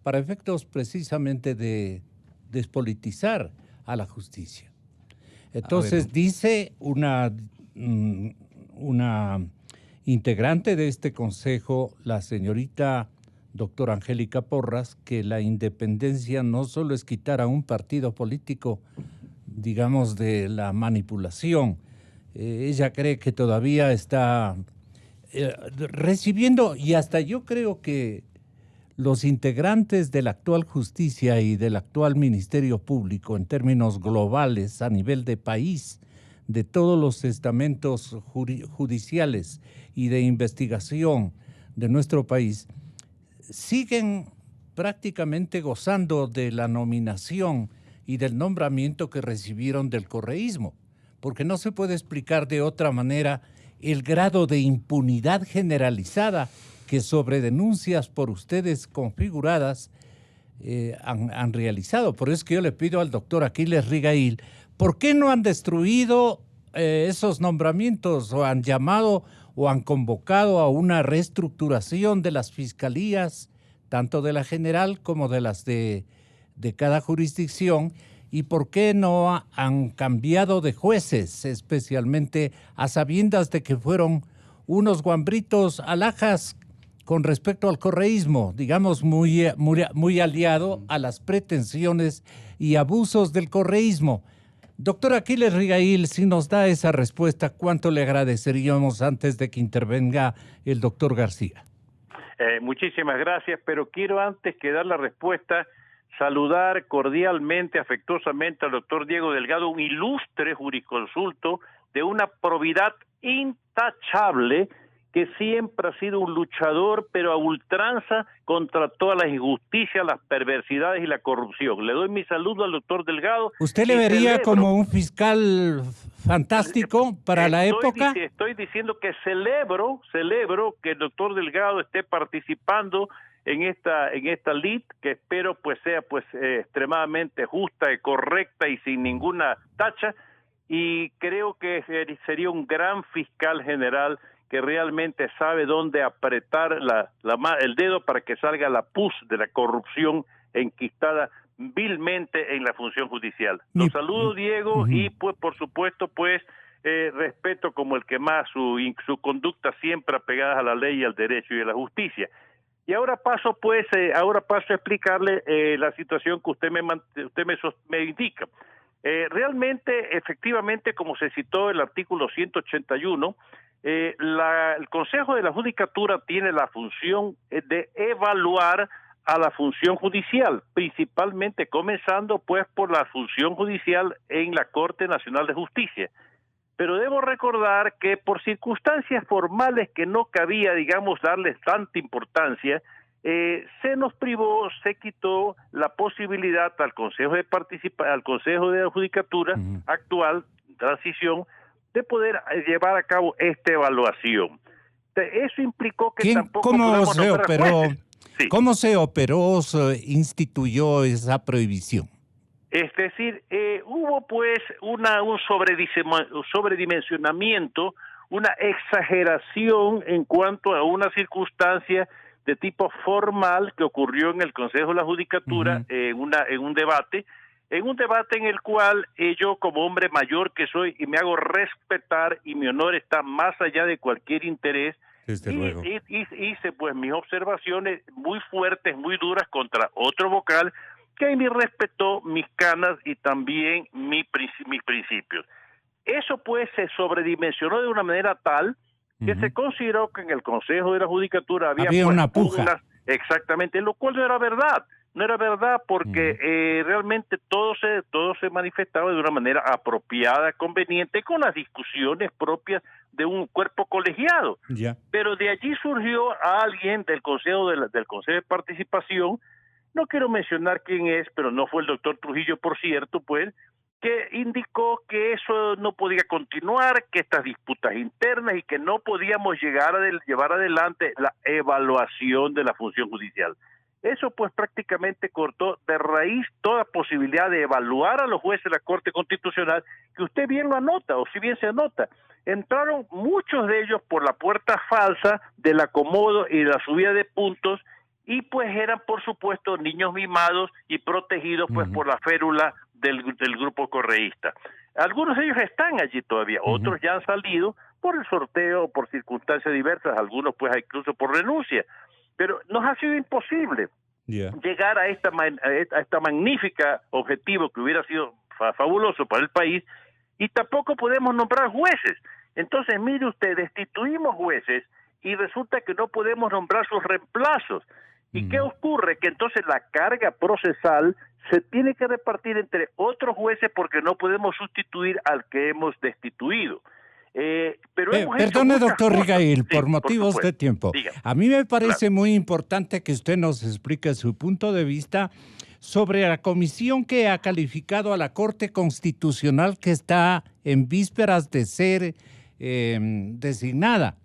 para efectos precisamente de despolitizar a la justicia. Entonces dice una integrante de este consejo, la señorita doctora Angélica Porras, que la independencia no solo es quitar a un partido político, digamos, de la manipulación. Ella cree que todavía está recibiendo, y hasta yo creo que los integrantes de la actual justicia y del actual Ministerio Público, en términos globales, a nivel de país, de todos los estamentos judiciales y de investigación de nuestro país, siguen prácticamente gozando de la nominación y del nombramiento que recibieron del correísmo, porque no se puede explicar de otra manera el grado de impunidad generalizada que sobre denuncias por ustedes configuradas han realizado. Por eso es que yo le pido al doctor Aquiles Rigail, ¿por qué no han destruido esos nombramientos o han llamado o han convocado a una reestructuración de las fiscalías, tanto de la general como de las de cada jurisdicción? ¿Y por qué no han cambiado de jueces, especialmente a sabiendas de que fueron unos guambritos alhajas con respecto al correísmo, digamos, muy aliado a las pretensiones y abusos del correísmo? Doctor Aquiles Rigail, si nos da esa respuesta, ¿cuánto le agradeceríamos antes de que intervenga el doctor García? Muchísimas gracias, pero quiero antes que dar la respuesta saludar cordialmente, afectuosamente al doctor Diego Delgado, un ilustre jurisconsulto de una probidad intachable, que siempre ha sido un luchador, pero a ultranza, contra todas las injusticias, las perversidades y la corrupción. Le doy mi saludo al doctor Delgado. ¿Usted le vería como un fiscal fantástico para la época? Estoy diciendo que celebro que el doctor Delgado esté participando en esta lid, que espero pues sea extremadamente justa y correcta y sin ninguna tacha, y creo que sería un gran fiscal general que realmente sabe dónde apretar el dedo para que salga la pus de la corrupción enquistada vilmente en la función judicial. Los saludo, Diego, y pues por supuesto pues respeto como el que más su conducta siempre apegada a la ley y al derecho y a la justicia. Y ahora paso a explicarle la situación que usted me indica. Realmente, efectivamente, como se citó el artículo 181, el Consejo de la Judicatura tiene la función de evaluar a la función judicial, principalmente comenzando pues por la función judicial en la Corte Nacional de Justicia. Pero debo recordar que por circunstancias formales que no cabía, digamos, darles tanta importancia, se nos privó, se quitó la posibilidad al Consejo de la Judicatura actual, transición, de poder llevar a cabo esta evaluación. Eso implicó que tampoco ¿Cómo se operó? Sí. ¿Cómo se operó, se instituyó esa prohibición? Es decir, hubo pues un sobredimensionamiento, una exageración en cuanto a una circunstancia de tipo formal que ocurrió en el Consejo de la Judicatura en un debate en el cual yo como hombre mayor que soy y me hago respetar y mi honor está más allá de cualquier interés, hice pues mis observaciones muy fuertes, muy duras contra otro vocal que me respetó mis canas y también mis principios. Eso pues se sobredimensionó de una manera tal que se consideró que en el Consejo de la Judicatura había pues, una puja. Exactamente, lo cual no era verdad. No era verdad porque realmente todo se manifestaba de una manera apropiada, conveniente, con las discusiones propias de un cuerpo colegiado. Pero de allí surgió a alguien del Consejo de Participación, no quiero mencionar quién es, pero no fue el doctor Trujillo, por cierto, pues, que indicó que eso no podía continuar, que estas disputas internas y que no podíamos llevar adelante la evaluación de la función judicial. Eso pues prácticamente cortó de raíz toda posibilidad de evaluar a los jueces de la Corte Constitucional, que usted bien lo anota, o si bien se anota. Entraron muchos de ellos por la puerta falsa del acomodo y de la subida de puntos, y pues eran por supuesto niños mimados y protegidos pues por la férula del grupo correísta. Algunos de ellos están allí todavía, otros ya han salido por el sorteo, por circunstancias diversas, algunos pues incluso por renuncia, pero nos ha sido imposible llegar a esta magnífica objetivo que hubiera sido fabuloso para el país, y tampoco podemos nombrar jueces. Entonces mire usted, destituimos jueces y resulta que no podemos nombrar sus reemplazos. ¿Y qué ocurre? Que entonces la carga procesal se tiene que repartir entre otros jueces porque no podemos sustituir al que hemos destituido. Perdone, doctor Rigail, por motivos de tiempo. Dígame. A mí me parece muy importante que usted nos explique su punto de vista sobre la comisión que ha calificado a la Corte Constitucional, que está en vísperas de ser designada.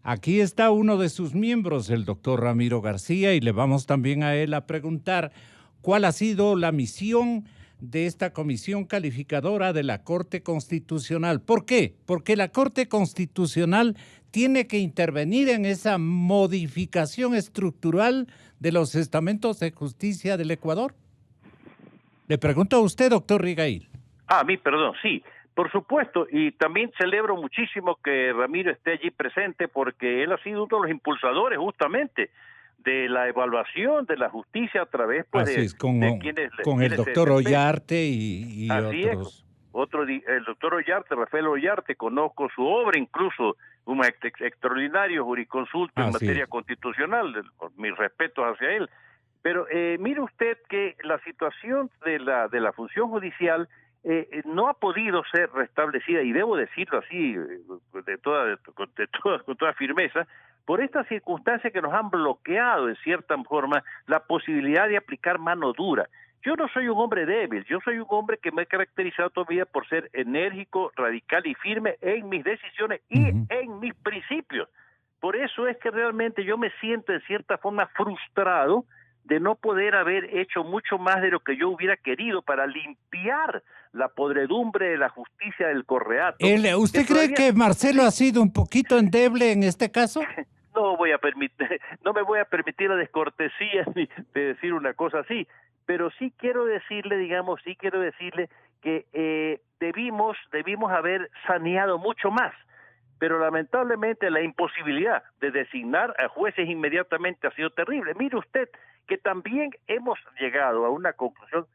Aquí está uno de sus miembros, el doctor Ramiro García, y le vamos también a él a preguntar cuál ha sido la misión de esta comisión calificadora de la Corte Constitucional. ¿Por qué? Porque la Corte Constitucional tiene que intervenir en esa modificación estructural de los estamentos de justicia del Ecuador. Le pregunto a usted, doctor Rigail. A mí, perdón, sí. Por supuesto, y también celebro muchísimo que Ramiro esté allí presente porque él ha sido uno de los impulsadores justamente de la evaluación de la justicia a través pues, de quienes el doctor Ollarte y otros. El doctor Ollarte, Rafael Ollarte, conozco su obra, incluso un extraordinario jurisconsulto en materia constitucional, mis respetos hacia él. Pero mire usted que la situación de la función judicial no ha podido ser restablecida, y debo decirlo así con toda firmeza, por estas circunstancias que nos han bloqueado en cierta forma la posibilidad de aplicar mano dura. Yo no soy un hombre débil, yo soy un hombre que me he caracterizado toda mi vida por ser enérgico, radical y firme en mis decisiones y en mis principios. Por eso es que realmente yo me siento en cierta forma frustrado de no poder haber hecho mucho más de lo que yo hubiera querido para limpiar la podredumbre de la justicia del Correato. ¿Usted cree que Marcelo ha sido un poquito endeble en este caso? no me voy a permitir la descortesía ni de decir una cosa así, pero sí quiero decirle, que debimos haber saneado mucho más, pero lamentablemente la imposibilidad de designar a jueces inmediatamente ha sido terrible. Mire usted que también hemos llegado a una conclusión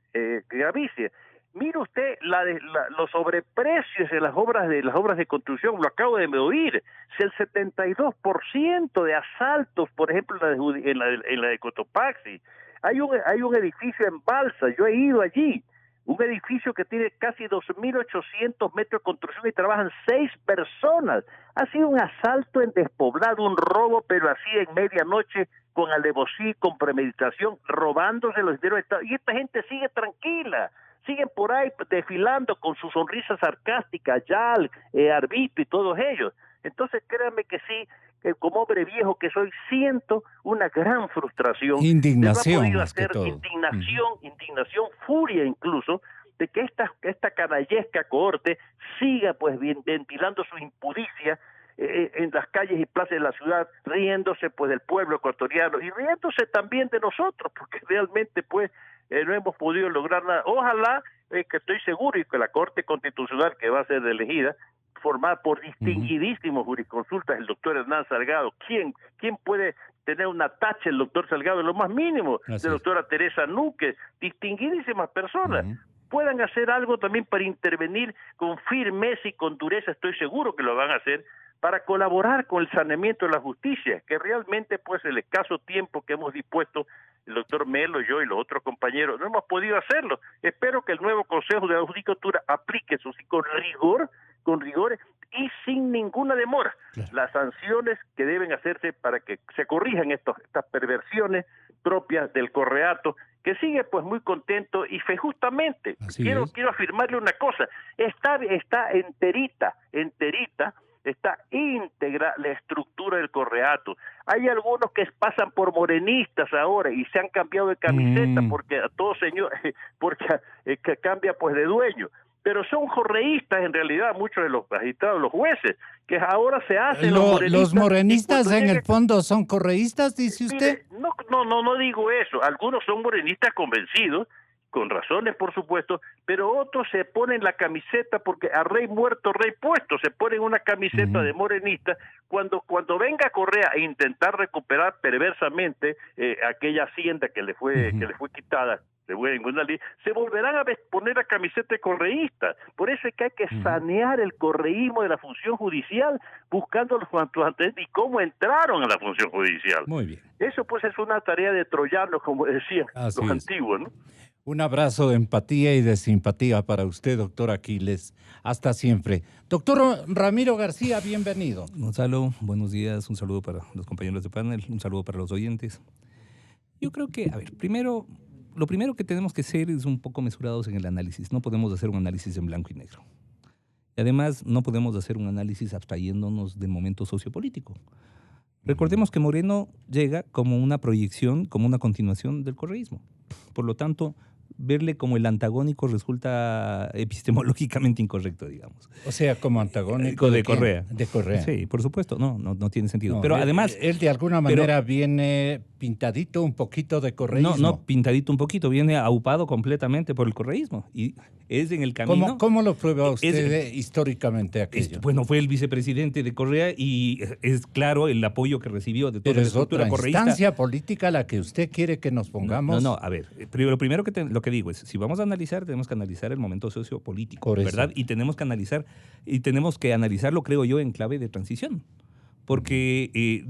gravísima. Mire usted los sobreprecios de las obras de construcción, lo acabo de oír. Si el 72% de asaltos, por ejemplo, en la de Cotopaxi, hay un edificio en Balsa, yo he ido allí, un edificio que tiene casi 2.800 metros de construcción y trabajan 6 personas. Ha sido un asalto en despoblado, un robo, pero así en medianoche, con alevosía, con premeditación, robándose los dineros de Estado. Y esta gente sigue tranquila. Siguen por ahí desfilando con su sonrisa sarcástica, Yal, Arbito y todos ellos. Entonces créanme que sí, que como hombre viejo que soy, siento una gran frustración. Indignación, más que todo. Indignación, furia incluso, de que esta canallesca cohorte siga pues ventilando su impudicia en las calles y plazas de la ciudad, riéndose pues del pueblo ecuatoriano y riéndose también de nosotros, porque realmente pues no hemos podido lograr nada. Ojalá, que estoy seguro, y que la Corte Constitucional que va a ser elegida, formada por distinguidísimos jurisconsultas, el doctor Hernán Salgado, ¿quién puede tener una tacha el doctor Salgado en lo más mínimo? La doctora Teresa Núquez, distinguidísimas personas, puedan hacer algo también para intervenir con firmeza y con dureza, estoy seguro que lo van a hacer, para colaborar con el saneamiento de la justicia, que realmente pues el escaso tiempo que hemos dispuesto el doctor Melo, yo y los otros compañeros, no hemos podido hacerlo. Espero que el nuevo Consejo de la Judicatura aplique eso sí con rigor y sin ninguna demora las sanciones que deben hacerse para que se corrijan estas perversiones propias del correato, que sigue pues muy contento y justamente quiero afirmarle una cosa, está enterita, está íntegra la estructura del correato. Hay algunos que pasan por morenistas ahora y se han cambiado de camiseta porque a todo señor, porque que cambia pues de dueño. Pero son correístas en realidad muchos de los magistrados, los jueces, que ahora se hacen los morenistas en el fondo son correístas, dice usted. No digo eso. Algunos son morenistas convencidos, con razones por supuesto, pero otros se ponen la camiseta porque a rey muerto, rey puesto, se ponen una camiseta de morenista cuando venga Correa a intentar recuperar perversamente aquella hacienda que le fue quitada, se volverán a poner la camiseta de correísta. Por eso es que hay que sanear el correísmo de la función judicial, buscando los antecedentes y cómo entraron a la función judicial. Muy bien. Eso pues es una tarea de troyanos, como decían los antiguos, ¿no? Un abrazo de empatía y de simpatía para usted, doctor Aquiles. Hasta siempre. Doctor Ramiro García, bienvenido. Gonzalo, buenos días. Un saludo para los compañeros de panel, un saludo para los oyentes. Yo creo que, lo primero que tenemos que ser es un poco mesurados en el análisis. No podemos hacer un análisis en blanco y negro. Y además, no podemos hacer un análisis abstrayéndonos del momento sociopolítico. Recordemos que Moreno llega como una proyección, como una continuación del correísmo. Por lo tanto, verle como el antagónico resulta epistemológicamente incorrecto, digamos. O sea, como antagónico de Correa. De Correa. Sí, por supuesto, no tiene sentido. Pero además... Él de alguna manera viene pintadito un poquito de correísmo. No pintadito un poquito, viene aupado completamente por el correísmo. Y es en el camino... ¿Cómo lo prueba usted históricamente aquello? Bueno, fue el vicepresidente de Correa y es claro el apoyo que recibió de toda la estructura correísta. Pero es otra instancia política la que usted quiere que nos pongamos. A ver, lo primero lo que digo es, si vamos a analizar, tenemos que analizar el momento sociopolítico, ¿verdad? Y tenemos que analizarlo, creo yo, en clave de transición. Porque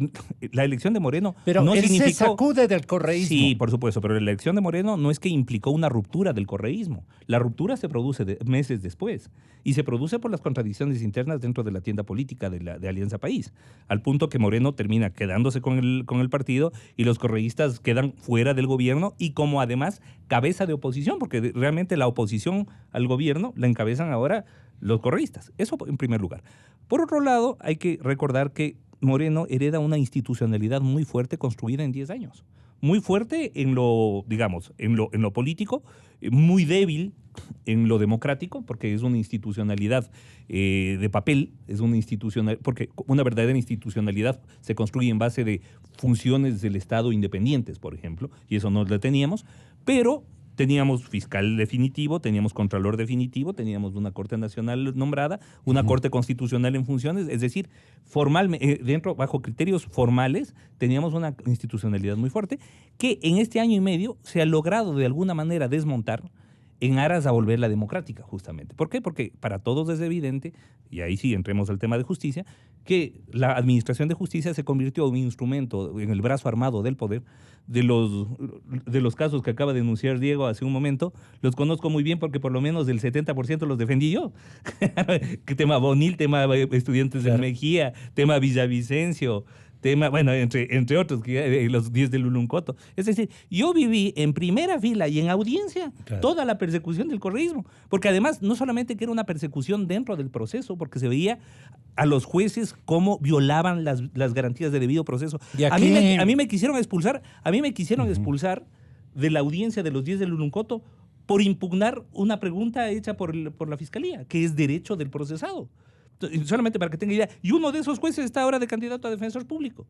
la elección de Moreno pero no significó... se sacude del correísmo. Sí, por supuesto, pero la elección de Moreno no es que implicó una ruptura del correísmo. La ruptura se produce meses después y se produce por las contradicciones internas dentro de la tienda política de Alianza País, al punto que Moreno termina quedándose con el partido y los correístas quedan fuera del gobierno y como además cabeza de oposición, porque realmente la oposición al gobierno la encabezan ahora los correístas. Eso en primer lugar. Por otro lado, hay que recordar que Moreno hereda una institucionalidad muy fuerte construida en 10 años. muy fuerte en lo, digamos, en lo político, muy débil en lo democrático, porque es una institucionalidad de papel, es una institucionalidad, porque una verdadera institucionalidad se construye en base de funciones del Estado independientes, por ejemplo, y eso no lo teníamos, pero teníamos fiscal definitivo, teníamos contralor definitivo, teníamos una Corte Nacional nombrada, una Corte Constitucional en funciones, es decir, formalmente, bajo criterios formales, teníamos una institucionalidad muy fuerte que en este año y medio se ha logrado de alguna manera desmontar en aras a volverla democrática, justamente. ¿Por qué? Porque para todos es evidente, y ahí sí entremos al tema de justicia, que la administración de justicia se convirtió en un instrumento, en el brazo armado del poder. De los casos que acaba de denunciar Diego hace un momento, los conozco muy bien porque por lo menos del 70% los defendí yo. Tema Bonil, tema estudiantes de Mejía, tema Villavicencio, tema, bueno, entre otros, los 10 del Uluncoto. Es decir, yo viví en primera fila y en audiencia toda la persecución del correísmo, porque además no solamente que era una persecución dentro del proceso, porque se veía a los jueces cómo violaban las garantías de debido proceso. A mí me quisieron expulsar, de la audiencia de los 10 del Uluncoto por impugnar una pregunta hecha por la Fiscalía, que es derecho del procesado. Solamente para que tenga idea. Y uno de esos jueces está ahora de candidato a defensor público.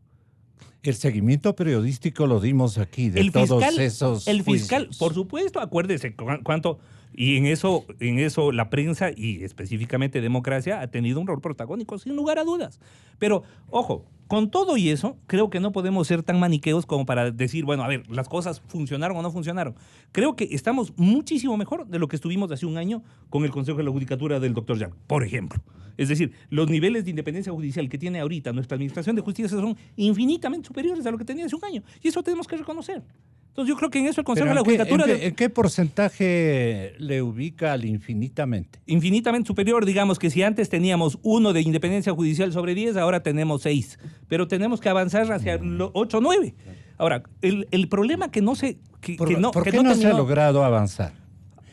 El seguimiento periodístico lo dimos aquí, de todos esos El fiscal, juicios. por supuesto, acuérdese cuánto... Y en eso la prensa y específicamente democracia ha tenido un rol protagónico, sin lugar a dudas. Pero, ojo, con todo y eso, creo que no podemos ser tan maniqueos como para decir, bueno, a ver, las cosas funcionaron o no funcionaron. Creo que estamos muchísimo mejor de lo que estuvimos hace un año con el Consejo de la Judicatura del Dr. Yang, por ejemplo. Es decir, los niveles de independencia judicial que tiene ahorita nuestra Administración de Justicia son infinitamente superiores a lo que tenía hace un año. Y eso tenemos que reconocer. Entonces yo creo que en eso el Consejo de la Judicatura... ¿En qué porcentaje le ubica al infinitamente? Infinitamente superior, digamos que si antes teníamos 1 de independencia judicial sobre 10, ahora tenemos 6. Pero tenemos que avanzar hacia 8 o 9. Ahora, el problema que no se... ¿Por qué no se ha logrado avanzar?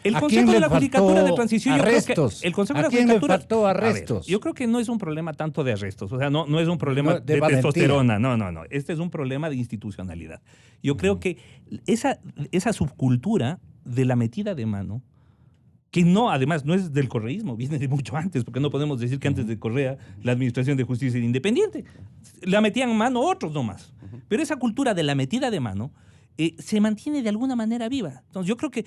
El Consejo de la Judicatura de Transición... Arrestos. ¿A quién le faltó arrestos? Yo creo que no es un problema tanto de arrestos. O sea, no es un problema de testosterona. No. Este es un problema de institucionalidad. Yo creo que esa subcultura de la metida de mano, que además no es del correísmo, viene de mucho antes, porque no podemos decir que antes de Correa la Administración de Justicia era independiente. La metían mano otros nomás. Pero esa cultura de la metida de mano se mantiene de alguna manera viva. Entonces yo creo que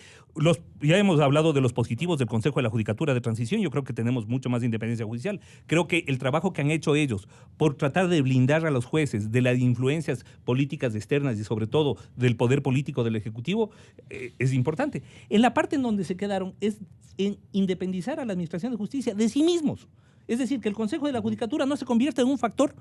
ya hemos hablado de los positivos del Consejo de la Judicatura de Transición, yo creo que tenemos mucho más independencia judicial. Creo que el trabajo que han hecho ellos por tratar de blindar a los jueces de las influencias políticas externas y sobre todo del poder político del Ejecutivo es importante. En la parte en donde se quedaron es en independizar a la Administración de Justicia de sí mismos. Es decir, que el Consejo de la Judicatura no se convierta en un factor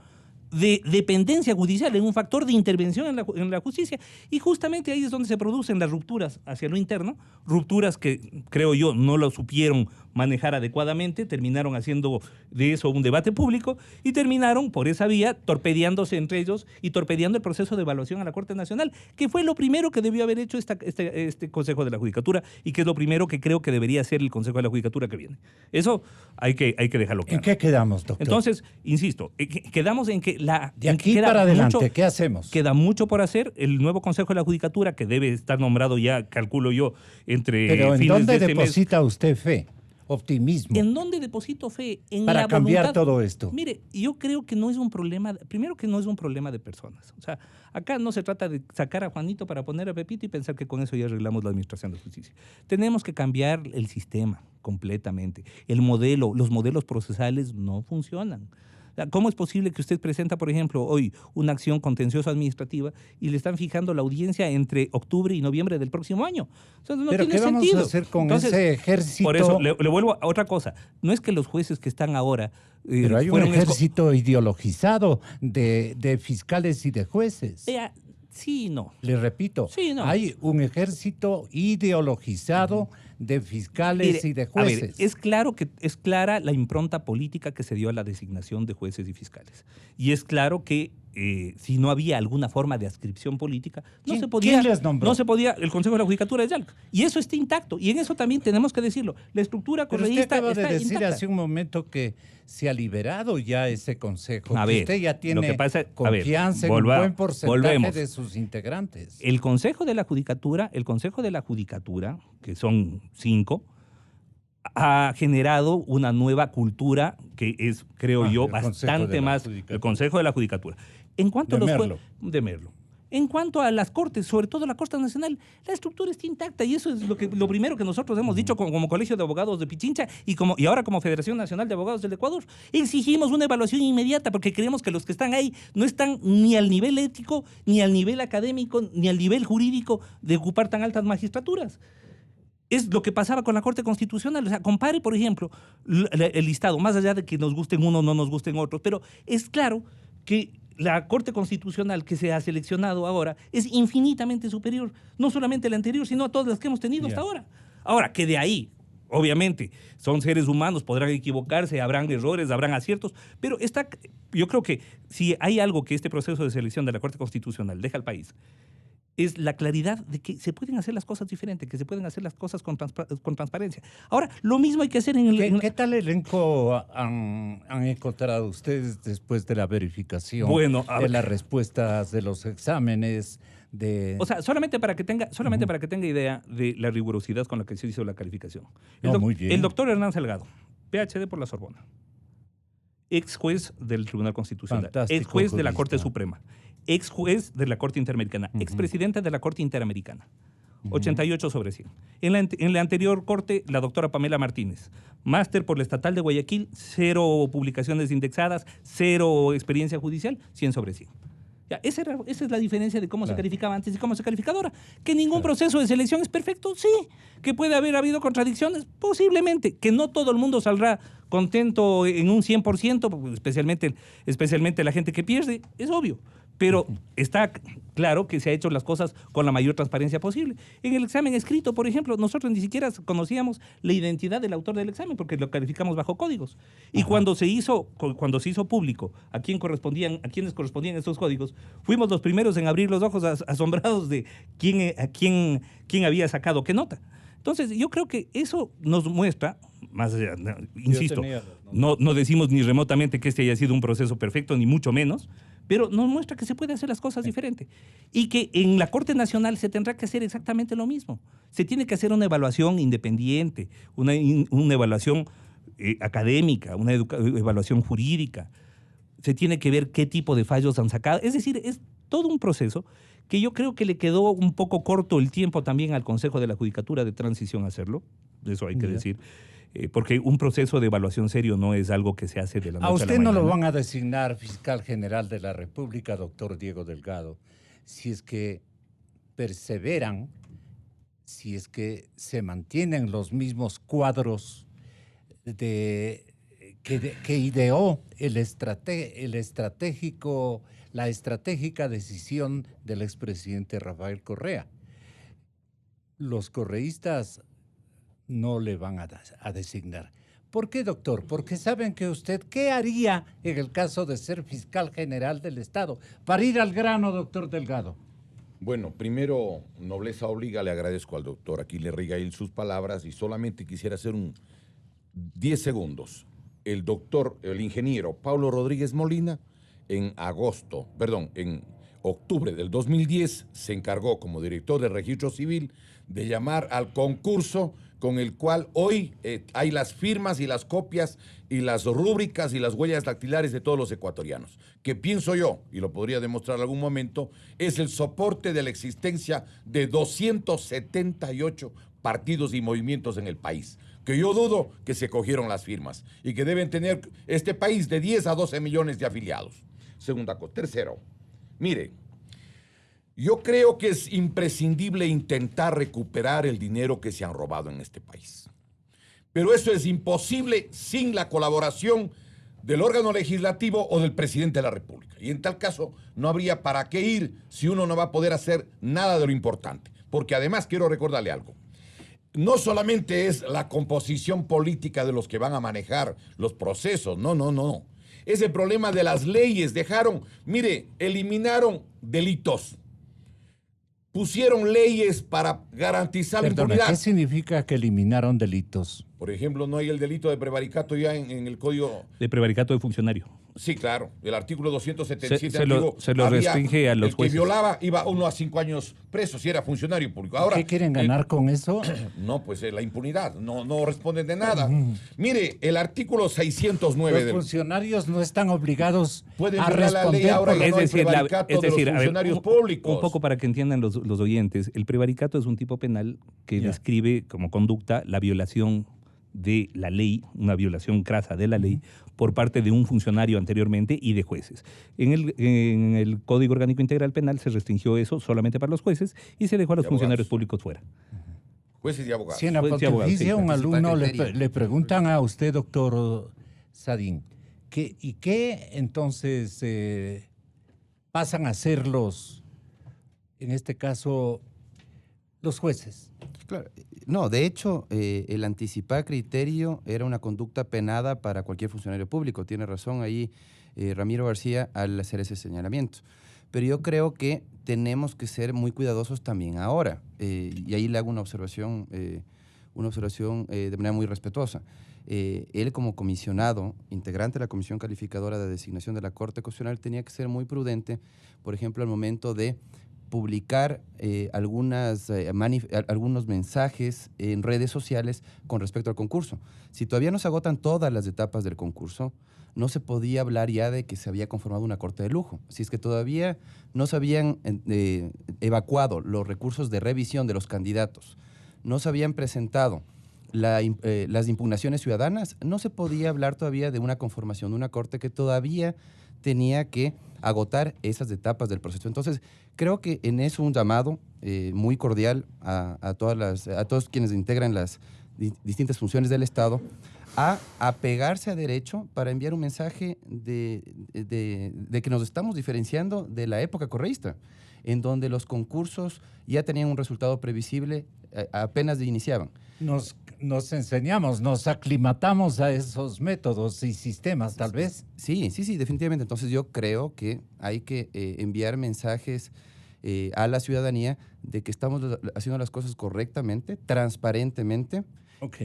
de dependencia judicial, en un factor de intervención en la justicia. Y justamente ahí es donde se producen las rupturas hacia lo interno, rupturas que, creo yo, no lo supieron manejar adecuadamente, terminaron haciendo de eso un debate público y terminaron por esa vía torpedeándose entre ellos y torpedeando el proceso de evaluación a la Corte Nacional, que fue lo primero que debió haber hecho este Consejo de la Judicatura y que es lo primero que creo que debería hacer el Consejo de la Judicatura que viene. Eso hay que dejarlo claro. ¿En qué quedamos, doctor? Entonces, insisto, quedamos en que de aquí para adelante, ¿qué hacemos? Queda mucho por hacer. El nuevo Consejo de la Judicatura, que debe estar nombrado ya, calculo yo, entre ¿Pero en fines dónde de este deposita usted fe? Optimismo. ¿En dónde deposito fe? En para la cambiar voluntad. todo esto. Mire, yo creo que no es un problema, primero que no es un problema de personas. O sea, acá no se trata de sacar a Juanito para poner a Pepito y pensar que con eso ya arreglamos la Administración de Justicia. Tenemos que cambiar el sistema completamente. Los modelos procesales no funcionan. ¿Cómo es posible que usted presenta, por ejemplo, hoy una acción contenciosa administrativa y le están fijando la audiencia entre octubre y noviembre del próximo año? Entonces, no ¿Pero tiene qué vamos sentido. a hacer con ese ejército? Por eso, le vuelvo a otra cosa. No es que los jueces que están ahora... Pero hay un ejército ideologizado de fiscales y de jueces. Sí y no. Le repito, sí, no. Hay un ejército ideologizado de fiscales y de jueces. A ver, es clara la impronta política que se dio a la designación de jueces y fiscales. Y es claro que si no había alguna forma de adscripción política, ¿Quién les nombró? no se podía, el Consejo de la Judicatura de Yalca. Y eso está intacto. Y en eso también tenemos que decirlo. La estructura Pero usted correísta acaba de está decir intacta. hace un momento que se ha liberado ya ese consejo. A que ver, usted ya lo tiene que pasa- a ver, confianza en un buen porcentaje volvemos. de sus integrantes. El Consejo de la Judicatura, que son 5, ha generado una nueva cultura que es, creo yo, el Consejo de bastante la más Judicatura. el Consejo de la Judicatura. En cuanto a De los Merlo. de Merlo. En cuanto a las cortes, sobre todo la Corte Nacional, la estructura está intacta y eso es lo primero que nosotros hemos dicho como Colegio de Abogados de Pichincha y ahora como Federación Nacional de Abogados del Ecuador. Exigimos una evaluación inmediata porque creemos que los que están ahí no están ni al nivel ético, ni al nivel académico, ni al nivel jurídico de ocupar tan altas magistraturas. Es lo que pasaba con la Corte Constitucional. O sea, compare, por ejemplo, el listado, más allá de que nos gusten unos o no nos gusten otros, pero es claro que la Corte Constitucional que se ha seleccionado ahora es infinitamente superior, no solamente a la anterior, sino a todas las que hemos tenido hasta ahora. Ahora, que de ahí, obviamente, son seres humanos, podrán equivocarse, habrán errores, habrán aciertos, pero yo creo que si hay algo que este proceso de selección de la Corte Constitucional deja al país, es la claridad de que se pueden hacer las cosas diferentes, que se pueden hacer las cosas con transparencia. Ahora, lo mismo hay que hacer en el... ¿Qué tal elenco han encontrado ustedes después de la verificación de las respuestas de los exámenes? O sea, solamente para que tenga idea de la rigurosidad con la que se hizo la calificación. Muy bien. El doctor Hernán Salgado, PhD por la Sorbona, ex juez del Tribunal Constitucional, Fantástico ex juez de la jurista. Corte Suprema, ex juez de la Corte Interamericana, expresidente de la Corte Interamericana, 88 sobre 100. En la anterior corte, la doctora Pamela Martínez, máster por la Estatal de Guayaquil, 0 publicaciones indexadas, 0 experiencia judicial, 100 sobre 100. Ya, esa es la diferencia de cómo se calificaba antes y cómo se califica ahora. Que ningún proceso de selección es perfecto, sí. Que puede haber habido contradicciones, posiblemente. Que no todo el mundo saldrá contento en un 100%, especialmente la gente que pierde, es obvio. Pero está claro que se ha hecho las cosas con la mayor transparencia posible. En el examen escrito, por ejemplo, nosotros ni siquiera conocíamos la identidad del autor del examen porque lo calificamos bajo códigos. Y cuando se hizo público a quienes correspondían esos códigos, fuimos los primeros en abrir los ojos asombrados de quién había sacado qué nota. Entonces, yo creo que eso nos muestra, más allá, insisto, no decimos ni remotamente que este haya sido un proceso perfecto, ni mucho menos, pero nos muestra que se puede hacer las cosas diferente y que en la Corte Nacional se tendrá que hacer exactamente lo mismo. Se tiene que hacer una evaluación independiente, una evaluación académica, una evaluación jurídica. Se tiene que ver qué tipo de fallos han sacado. Es decir, es todo un proceso que yo creo que le quedó un poco corto el tiempo también al Consejo de la Judicatura de Transición a hacerlo. Eso hay que decir. Porque un proceso de evaluación serio no es algo que se hace de la noche a la mañana. A usted no lo van a designar fiscal general de la República, doctor Diego Delgado, si es que perseveran, si es que se mantienen los mismos cuadros que ideó la estratégica decisión del expresidente Rafael Correa. Los correístas no le van a designar. ¿Por qué, doctor? Porque saben que usted, ¿qué haría en el caso de ser fiscal general del Estado? Para ir al grano, doctor Delgado. Bueno, primero, nobleza obliga, le agradezco al doctor Aquiles Rigail sus palabras y solamente quisiera hacer 10 segundos. El ingeniero Pablo Rodríguez Molina, en octubre del 2010, se encargó como director del Registro Civil de llamar al concurso con el cual hoy hay las firmas y las copias y las rúbricas y las huellas dactilares de todos los ecuatorianos, que pienso yo, y lo podría demostrar en algún momento, es el soporte de la existencia de 278 partidos y movimientos en el país, que yo dudo que se cogieron las firmas y que deben tener este país de 10 a 12 millones de afiliados. Segunda cosa. Tercero, mire, yo creo que es imprescindible intentar recuperar el dinero que se han robado en este país. Pero eso es imposible sin la colaboración del órgano legislativo o del presidente de la República. Y en tal caso no habría para qué ir si uno no va a poder hacer nada de lo importante. Porque además quiero recordarle algo. No solamente es la composición política de los que van a manejar los procesos, no. Es el problema de las leyes. Eliminaron delitos. Pusieron leyes para garantizar la impunidad. ¿Qué significa que eliminaron delitos? Por ejemplo, no hay el delito de prevaricato ya en el código. De prevaricato de funcionario. Sí, claro. El artículo 277 se lo restringe a los jueces. El que violaba iba 1 a 5 años preso si era funcionario público. Ahora, ¿qué quieren ganar con eso? No, pues la impunidad. No responden de nada. Mire, el artículo 609 los funcionarios no están obligados a responder. La ley ahora por... es decir, funcionarios públicos. Un poco para que entiendan los oyentes. El prevaricato es un tipo penal que describe como conducta la violación de la ley, una violación crasa de la ley por parte de un funcionario anteriormente y de jueces. En el Código Orgánico Integral Penal se restringió eso solamente para los jueces y se dejó a los funcionarios públicos fuera. Jueces y abogados. Si en la pontificia un alumno le preguntan a usted, doctor Sadín, ¿y qué entonces pasan a ser en este caso, los jueces? Claro. No, de hecho, el anticipar criterio era una conducta penada para cualquier funcionario público. Tiene razón ahí Ramiro García al hacer ese señalamiento. Pero yo creo que tenemos que ser muy cuidadosos también ahora. Y ahí le hago una observación de manera muy respetuosa. Él como comisionado, integrante de la Comisión Calificadora de Designación de la Corte Constitucional, tenía que ser muy prudente, por ejemplo, al momento de publicar algunos mensajes en redes sociales con respecto al concurso. Si todavía no se agotan todas las etapas del concurso, no se podía hablar ya de que se había conformado una corte de lujo. Si es que todavía no se habían evacuado los recursos de revisión de los candidatos, no se habían presentado las impugnaciones ciudadanas, no se podía hablar todavía de una conformación de una corte que todavía tenía que agotar esas etapas del proceso. Entonces, creo que en eso un llamado muy cordial a todos quienes integran las distintas funciones del Estado a apegarse a derecho para enviar un mensaje de que nos estamos diferenciando de la época correísta, en donde los concursos ya tenían un resultado previsible apenas iniciaban. Nos enseñamos, nos aclimatamos a esos métodos y sistemas, tal vez. Sí, definitivamente. Entonces yo creo que hay que enviar mensajes a la ciudadanía de que estamos haciendo las cosas correctamente, transparentemente,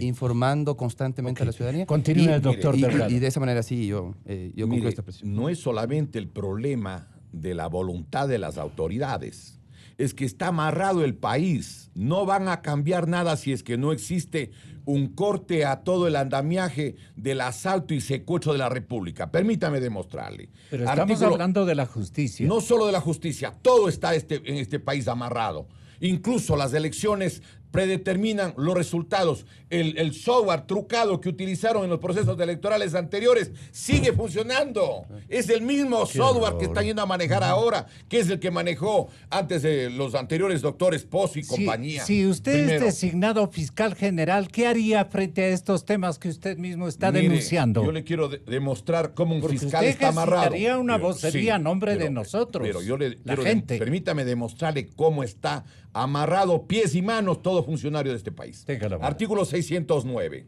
informando constantemente a la ciudadanía. Continúe, doctor Delgado. Y de esa manera sí, yo concluyo esta presión. No es solamente el problema de la voluntad de las autoridades, es que está amarrado el país. No van a cambiar nada si es que no existe un corte a todo el andamiaje del asalto y secuestro de la República. Permítame demostrarle. Pero estamos hablando de la justicia. No solo de la justicia, todo está en este país amarrado. Incluso las elecciones predeterminan los resultados. El software trucado que utilizaron en los procesos electorales anteriores sigue funcionando. Es el mismo software que están yendo a manejar ahora, que es el que manejó antes de los anteriores doctores Pozo y compañía. Si usted es designado fiscal general, ¿qué haría frente a estos temas que usted mismo está denunciando? Yo le quiero demostrar cómo un fiscal está amarrado. Usted necesitaría una vocería a nombre de nosotros, pero yo la gente. Permítame demostrarle cómo está amarrado pies y manos todo funcionario de este país. Artículo 609.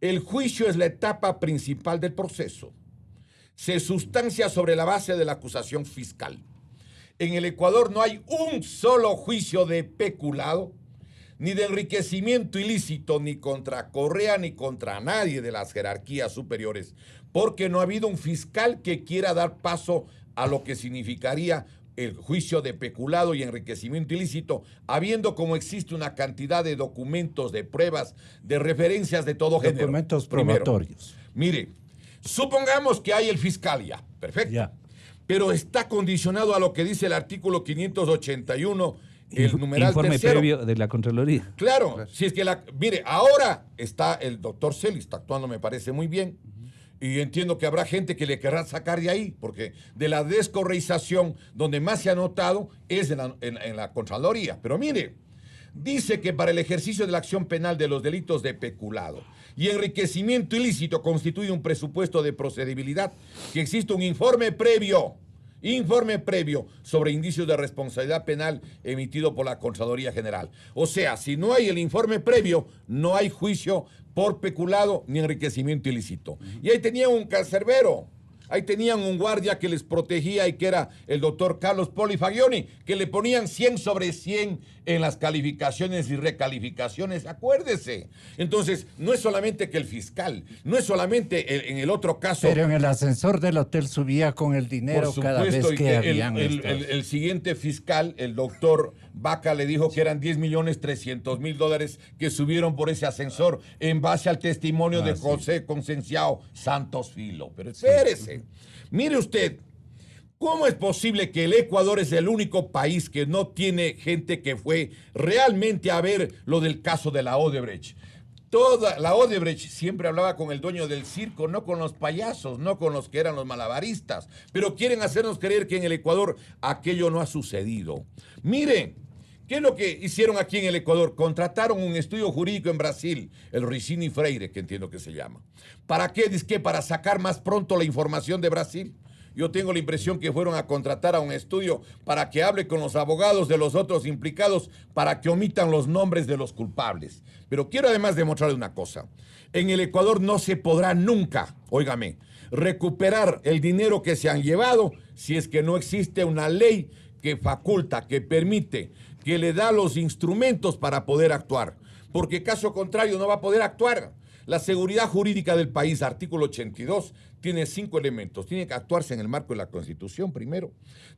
El juicio es la etapa principal del proceso. Se sustancia sobre la base de la acusación fiscal. En el Ecuador no hay un solo juicio de peculado, ni de enriquecimiento ilícito, ni contra Correa, ni contra nadie de las jerarquías superiores, porque no ha habido un fiscal que quiera dar paso a lo que significaría el juicio de peculado y enriquecimiento ilícito, habiendo como existe una cantidad de documentos, de pruebas, de referencias de todo género. Documentos probatorios. Mire, supongamos que hay el fiscal ya, perfecto. Ya. Pero está condicionado a lo que dice el artículo 581, el numeral informe tercero. previo de la Contraloría. Claro, si es que mire, ahora está el doctor Celis, está actuando, me parece muy bien. Y entiendo que habrá gente que le querrá sacar de ahí, porque de la descorreización donde más se ha notado es en la Contraloría. Pero mire, dice que para el ejercicio de la acción penal de los delitos de peculado y enriquecimiento ilícito constituye un presupuesto de procedibilidad, que existe un informe previo sobre indicios de responsabilidad penal emitido por la Contraloría General. O sea, si no hay el informe previo, no hay juicio por peculado ni enriquecimiento ilícito. Y ahí tenía un cancerbero. Ahí tenían un guardia que les protegía y que era el doctor Carlos Poli Fagioni, que le ponían 100 sobre 100 en las calificaciones y recalificaciones, acuérdese. Entonces, no es solamente que el fiscal, no es solamente en el otro caso... Pero en el ascensor del hotel subía con el dinero cada vez que habían el siguiente fiscal, el doctor Vaca, le dijo que eran $10.300.000 que subieron por ese ascensor en base al testimonio de José Concenciao Santos Filo. Pero espérese. Mire usted, ¿cómo es posible que el Ecuador es el único país que no tiene gente que fue realmente a ver lo del caso de la Odebrecht? Toda la Odebrecht siempre hablaba con el dueño del circo, no con los payasos, no con los que eran los malabaristas, pero quieren hacernos creer que en el Ecuador aquello no ha sucedido. Miren, ¿qué es lo que hicieron aquí en el Ecuador? Contrataron un estudio jurídico en Brasil, el Ricini Freire, que entiendo que se llama. ¿Para qué? Dice que para sacar más pronto la información de Brasil. Yo tengo la impresión que fueron a contratar a un estudio para que hable con los abogados de los otros implicados para que omitan los nombres de los culpables. Pero quiero además demostrarle una cosa. En el Ecuador no se podrá nunca, óigame, recuperar el dinero que se han llevado si es que no existe una ley que faculta, que permite, que le da los instrumentos para poder actuar. Porque caso contrario no va a poder actuar. La seguridad jurídica del país, artículo 82, tiene 5 elementos. Tiene que actuarse en el marco de la Constitución primero.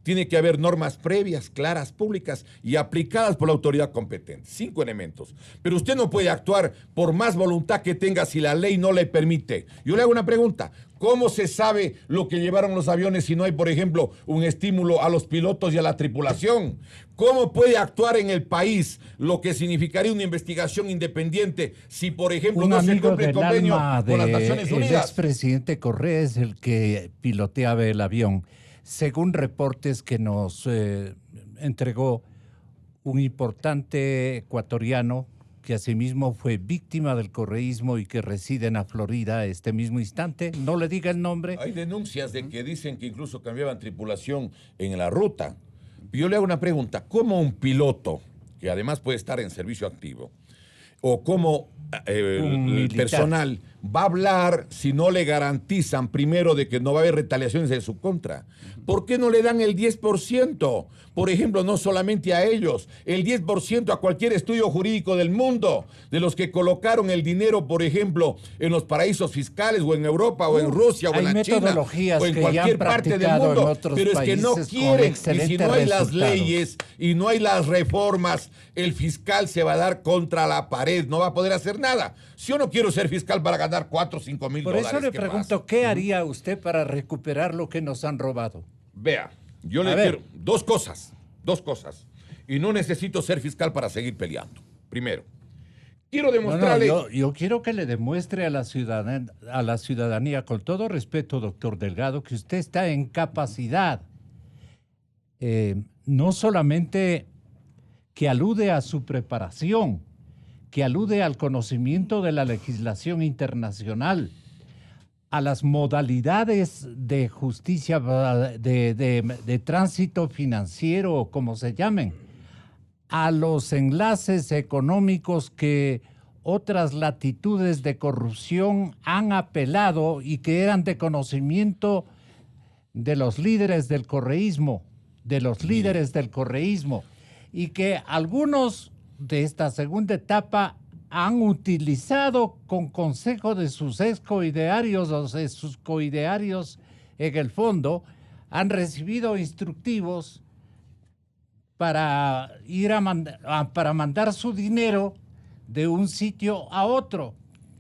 Tiene que haber normas previas, claras, públicas y aplicadas por la autoridad competente. 5 elementos. Pero usted no puede actuar por más voluntad que tenga si la ley no le permite. Yo le hago una pregunta. ¿Cómo se sabe lo que llevaron los aviones si no hay, por ejemplo, un estímulo a los pilotos y a la tripulación? ¿Cómo puede actuar en el país lo que significaría una investigación independiente si, por ejemplo, no se cumple el convenio con las Naciones Unidas? El expresidente Correa es el que piloteaba el avión. Según reportes que nos entregó un importante ecuatoriano que asimismo fue víctima del correísmo y que reside en la Florida este mismo instante, no le diga el nombre. Hay denuncias de que dicen que incluso cambiaban tripulación en la ruta. Yo le hago una pregunta, ¿cómo un piloto, que además puede estar en servicio activo, o cómo el personal va a hablar si no le garantizan primero de que no va a haber retaliaciones en su contra? ¿Por qué no le dan el 10%? Por ejemplo, no solamente a ellos, el 10% a cualquier estudio jurídico del mundo, de los que colocaron el dinero, por ejemplo, en los paraísos fiscales, o en Europa, o en Rusia, o en la China, o en cualquier parte del mundo. Pero es que no quieren, y si no hay las leyes y no hay las reformas, el fiscal se va a dar contra la pared, no va a poder hacer nada. Si yo no quiero ser fiscal para ganar 4 o 5 mil dólares. Por eso le pregunto, ¿qué haría usted para recuperar lo que nos han robado? Vea, yo le quiero dos cosas. Y no necesito ser fiscal para seguir peleando. Primero, quiero demostrarle... Yo quiero que le demuestre a la ciudadanía, con todo respeto, doctor Delgado, que usted está en capacidad, no solamente que alude a su preparación, que alude al conocimiento de la legislación internacional, a las modalidades de justicia, de tránsito financiero, o como se llamen, a los enlaces económicos que otras latitudes de corrupción han apelado y que eran de conocimiento de los líderes del correísmo, y que algunos de esta segunda etapa han utilizado con consejo de sus excoidearios o de sus coidearios en el fondo, han recibido instructivos para ir para mandar su dinero de un sitio a otro.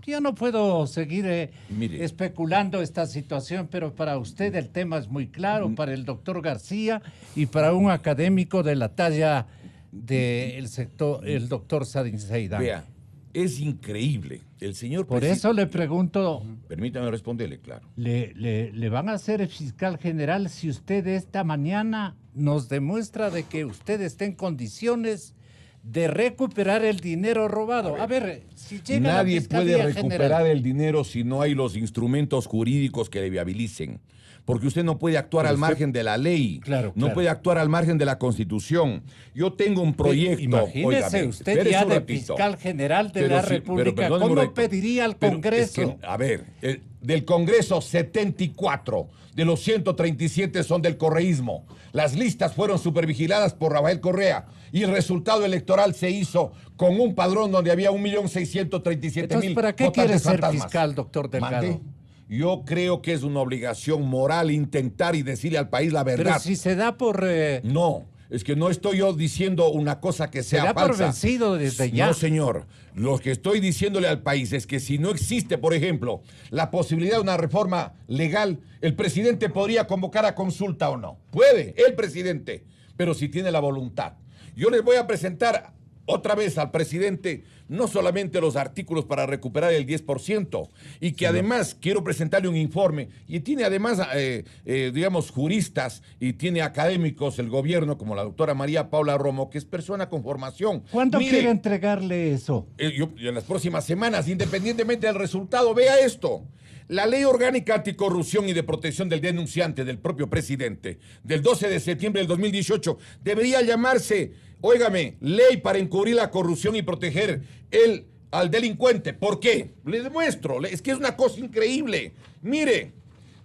Yo no puedo seguir especulando esta situación, pero para usted el tema es muy claro, para el doctor García y para un académico de la talla del sector, el doctor Sadin Zeidan. Vea, es increíble. El señor Por eso le pregunto... Permítame responderle, claro. ¿Le van a hacer el fiscal general si usted esta mañana nos demuestra de que usted está en condiciones de recuperar el dinero robado? A ver, si llega nadie la Fiscalía puede recuperar General, el dinero si no hay los instrumentos jurídicos que le viabilicen. Porque usted no puede actuar al margen de la ley. No puede actuar al margen de la Constitución. Yo tengo un proyecto. Imagínese usted ya de fiscal general de la República. ¿Cómo pediría al Congreso? del Congreso, 74 de los 137 son del correísmo. Las listas fueron supervigiladas por Rafael Correa y el resultado electoral se hizo con un padrón donde había 1.637.000 Entonces, ¿para qué quiere ser fiscal, doctor Delgado? ¿Mande? Yo creo que es una obligación moral intentar y decirle al país la verdad. Pero si se da por... No, es que no estoy yo diciendo una cosa que sea falsa. Se da por vencido desde ya. No, señor. Lo que estoy diciéndole al país es que si no existe, por ejemplo, la posibilidad de una reforma legal, el presidente podría convocar a consulta o no. Puede, el presidente, pero si tiene la voluntad. Yo les voy a presentar otra vez al presidente no solamente los artículos para recuperar el 10%, y que además quiero presentarle un informe, y tiene además, digamos, juristas y tiene académicos el gobierno, como la doctora María Paula Romo, que es persona con formación. ¿Cuándo quiere entregarle eso? Yo en las próximas semanas, independientemente del resultado, vea esto. La Ley Orgánica Anticorrupción y de Protección del Denunciante del propio presidente, del 12 de septiembre del 2018, debería llamarse, óigame, Ley para encubrir la corrupción y proteger al delincuente. ¿Por qué? Le demuestro, es que es una cosa increíble. Mire,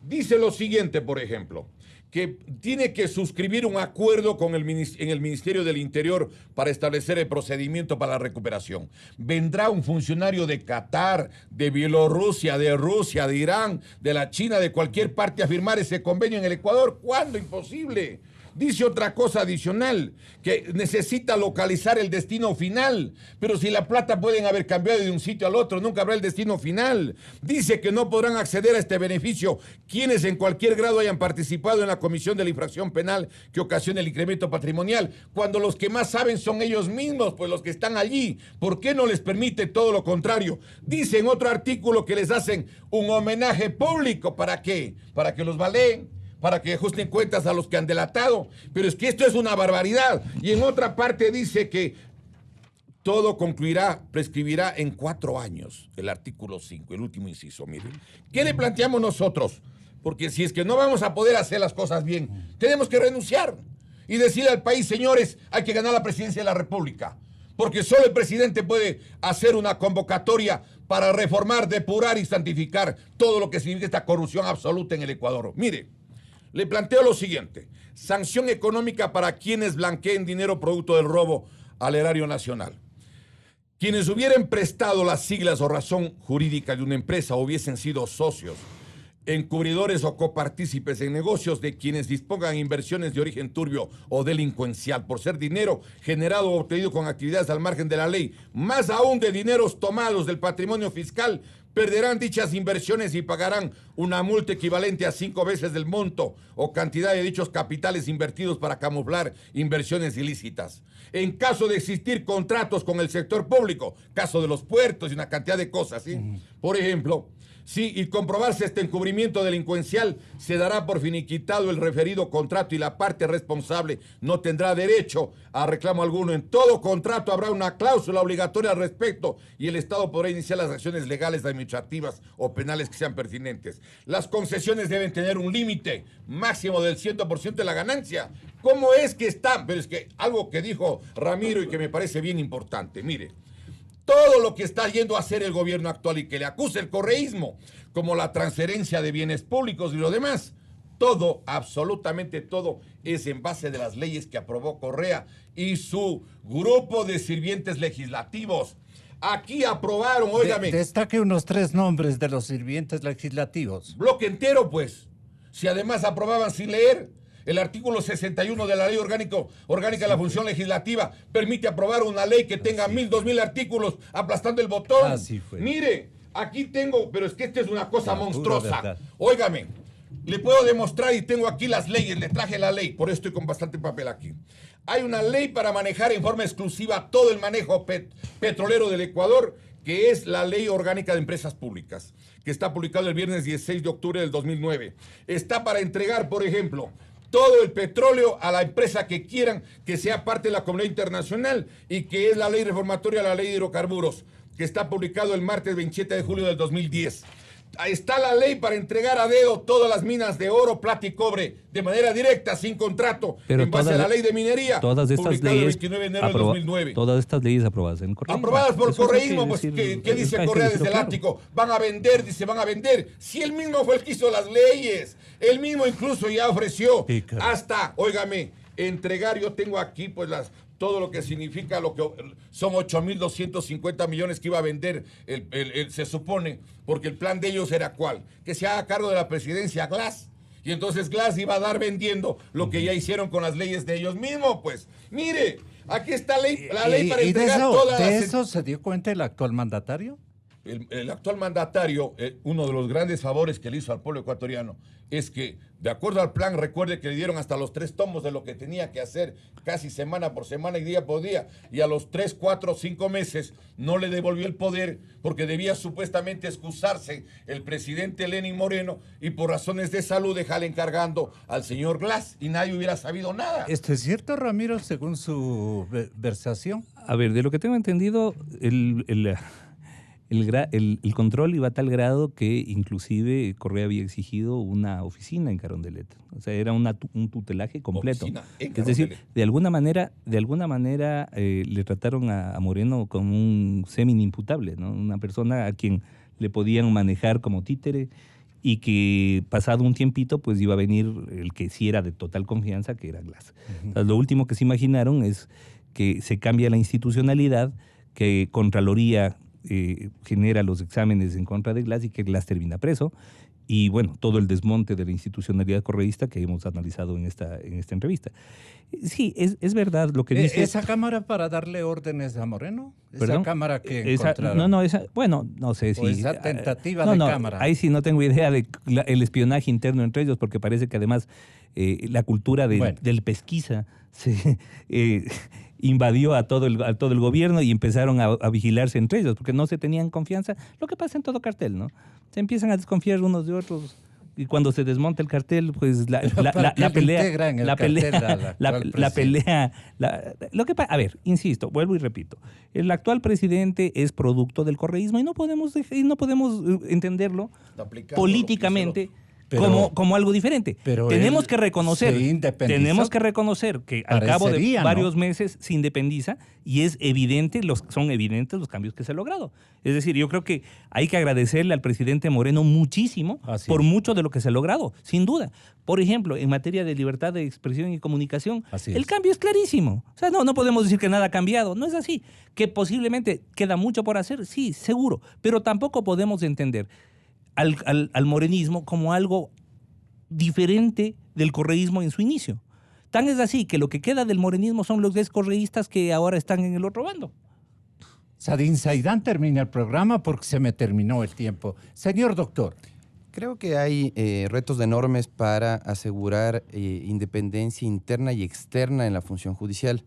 dice lo siguiente, por ejemplo, que tiene que suscribir un acuerdo en el Ministerio del Interior para establecer el procedimiento para la recuperación. Vendrá un funcionario de Qatar, de Bielorrusia, de Rusia, de Irán, de la China, de cualquier parte a firmar ese convenio en el Ecuador. ¿Cuándo? Imposible. Dice otra cosa adicional, que necesita localizar el destino final, pero si la plata pueden haber cambiado de un sitio al otro, nunca habrá el destino final. Dice que no podrán acceder a este beneficio quienes en cualquier grado hayan participado en la comisión de la infracción penal que ocasiona el incremento patrimonial, cuando los que más saben son ellos mismos, pues los que están allí. ¿Por qué no les permite todo lo contrario? Dice en otro artículo que les hacen un homenaje público. ¿Para qué? Para que los baleen, para que ajusten cuentas a los que han delatado. Pero es que esto es una barbaridad. Y en otra parte dice que todo prescribirá en 4 años. El artículo 5, el último inciso. Miren, ¿qué le planteamos nosotros? Porque si es que no vamos a poder hacer las cosas bien, tenemos que renunciar y decirle al país, señores, hay que ganar la presidencia de la República. Porque solo el presidente puede hacer una convocatoria para reformar, depurar y santificar todo lo que significa esta corrupción absoluta en el Ecuador. Mire, le planteo lo siguiente: sanción económica para quienes blanqueen dinero producto del robo al erario nacional. Quienes hubieran prestado las siglas o razón jurídica de una empresa o hubiesen sido socios, encubridores o copartícipes en negocios de quienes dispongan inversiones de origen turbio o delincuencial por ser dinero generado o obtenido con actividades al margen de la ley, más aún de dineros tomados del patrimonio fiscal, perderán dichas inversiones y pagarán una multa equivalente a 5 veces del monto o cantidad de dichos capitales invertidos para camuflar inversiones ilícitas. En caso de existir contratos con el sector público, caso de los puertos y una cantidad de cosas, ¿sí? Por ejemplo, si y comprobarse este encubrimiento delincuencial, se dará por finiquitado el referido contrato y la parte responsable no tendrá derecho a reclamo alguno. En todo contrato habrá una cláusula obligatoria al respecto y el Estado podrá iniciar las acciones legales, administrativas o penales que sean pertinentes. Las concesiones deben tener un límite máximo del 100% de la ganancia. ¿Cómo es que están? Pero es que algo que dijo Ramiro y que me parece bien importante, mire. Todo lo que está yendo a hacer el gobierno actual y que le acusa el correísmo, como la transferencia de bienes públicos y lo demás, todo, absolutamente todo, es en base de las leyes que aprobó Correa y su grupo de sirvientes legislativos. Aquí aprobaron, óigame. Destaque unos 3 nombres de los sirvientes legislativos. Bloque entero, pues. Si además aprobaban sin leer. El artículo 61 de la Ley Orgánica de la Función Legislativa permite aprobar una ley que tenga 1.000, 2.000 artículos aplastando el botón. Así fue. Mire, aquí tengo, pero es que esta es una cosa monstruosa. Óigame, le puedo demostrar y tengo aquí las leyes, le traje la ley, por eso estoy con bastante papel aquí. Hay una ley para manejar en forma exclusiva todo el manejo petrolero del Ecuador, que es la Ley Orgánica de Empresas Públicas, que está publicada el viernes 16 de octubre del 2009. Está para entregar, por ejemplo, todo el petróleo a la empresa que quieran que sea parte de la comunidad internacional y que es la ley reformatoria a la ley de hidrocarburos, que está publicado el martes 27 de julio del 2010. Ahí está la ley para entregar a dedo todas las minas de oro, plata y cobre de manera directa, sin contrato, Pero en base a la ley de minería, todas estas publicada el leyes 29 de enero del 2009. Todas estas leyes aprobadas en correísmo. Aprobadas por Eso correísmo, hay pues, que decir, ¿qué dice hay que Correa decirlo desde el claro. ático? Van a vender, dice, van a vender. Si él mismo fue el que hizo las leyes, él mismo incluso ya ofreció hasta, óigame, entregar, yo tengo aquí pues todo lo que significa lo que son 8.250 millones que iba a vender, se supone, porque el plan de ellos era ¿cuál? Que se haga cargo de la presidencia Glass. Y entonces Glass iba a dar vendiendo lo que ya hicieron con las leyes de ellos mismos, pues. Mire, aquí está la ley para entregar todas ¿De eso se dio cuenta el actual mandatario? El actual mandatario, uno de los grandes favores que le hizo al pueblo ecuatoriano es que, de acuerdo al plan, recuerde que le dieron hasta los 3 tomos de lo que tenía que hacer, casi semana por semana y día por día, y a los 3, 4, 5 meses no le devolvió el poder porque debía supuestamente excusarse el presidente Lenín Moreno y por razones de salud dejarle encargando al señor Glass y nadie hubiera sabido nada. ¿Esto es cierto, Ramiro, según su versación? A ver, de lo que tengo entendido, el control iba a tal grado que inclusive Correa había exigido una oficina en Carondelet. O sea, era un tutelaje completo. Es decir, de alguna manera le trataron a Moreno como un semi-imputable, ¿no? Una persona a quien le podían manejar como títere y que pasado un tiempito pues iba a venir el que sí era de total confianza, que era Glass. O sea, lo último que se imaginaron es que se cambia la institucionalidad, que Contraloría genera los exámenes en contra de Glass y que Glass termina preso. Y bueno, todo el desmonte de la institucionalidad correísta que hemos analizado en esta entrevista. Sí, es verdad lo que dice. ¿Esa cámara para darle órdenes a Moreno? ¿Perdón? ¿Esa cámara que encontraron? Bueno, no sé si... Esa tentativa de cámara. Ahí sí no tengo idea de el espionaje interno entre ellos, porque parece que además la cultura del pesquisa se... invadió a todo el gobierno y empezaron a vigilarse entre ellos, porque no se tenían confianza. Lo que pasa en todo cartel, ¿no? Se empiezan a desconfiar unos de otros y cuando se desmonta el cartel, pues la pelea. A ver, insisto, vuelvo y repito. El actual presidente es producto del correísmo y no podemos entenderlo políticamente como algo diferente. Pero tenemos que reconocer que al cabo de varios meses se independiza y son evidentes los cambios que se han logrado. Es decir, yo creo que hay que agradecerle al presidente Moreno muchísimo por mucho de lo que se ha logrado, sin duda. Por ejemplo, en materia de libertad de expresión y comunicación, el cambio es clarísimo. O sea, no podemos decir que nada ha cambiado. No es así. Que posiblemente queda mucho por hacer, sí, seguro. Pero tampoco podemos entender al morenismo como algo diferente del correísmo en su inicio. Tan es así que lo que queda del morenismo son los excorreístas que ahora están en el otro bando. Sadin Saidán, termina el programa porque se me terminó el tiempo. Señor doctor. Creo que hay retos enormes para asegurar independencia interna y externa en la función judicial.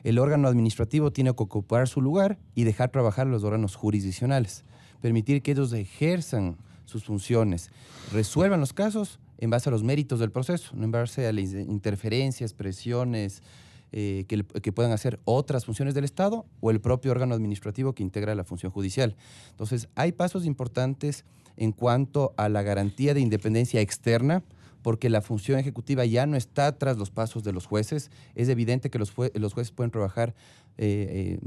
El órgano administrativo tiene que ocupar su lugar y dejar trabajar a los órganos jurisdiccionales. Permitir que ellos ejerzan sus funciones, resuelvan los casos en base a los méritos del proceso, no en base a las interferencias, presiones que puedan hacer otras funciones del Estado o el propio órgano administrativo que integra la función judicial. Entonces, hay pasos importantes en cuanto a la garantía de independencia externa, porque la función ejecutiva ya no está tras los pasos de los jueces. Es evidente que los jueces pueden trabajar de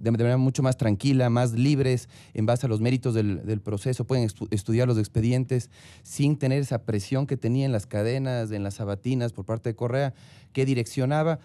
manera mucho más tranquila, más libres, en base a los méritos del proceso. Pueden estudiar los expedientes sin tener esa presión que tenía en las cadenas, en las sabatinas por parte de Correa, que direccionaba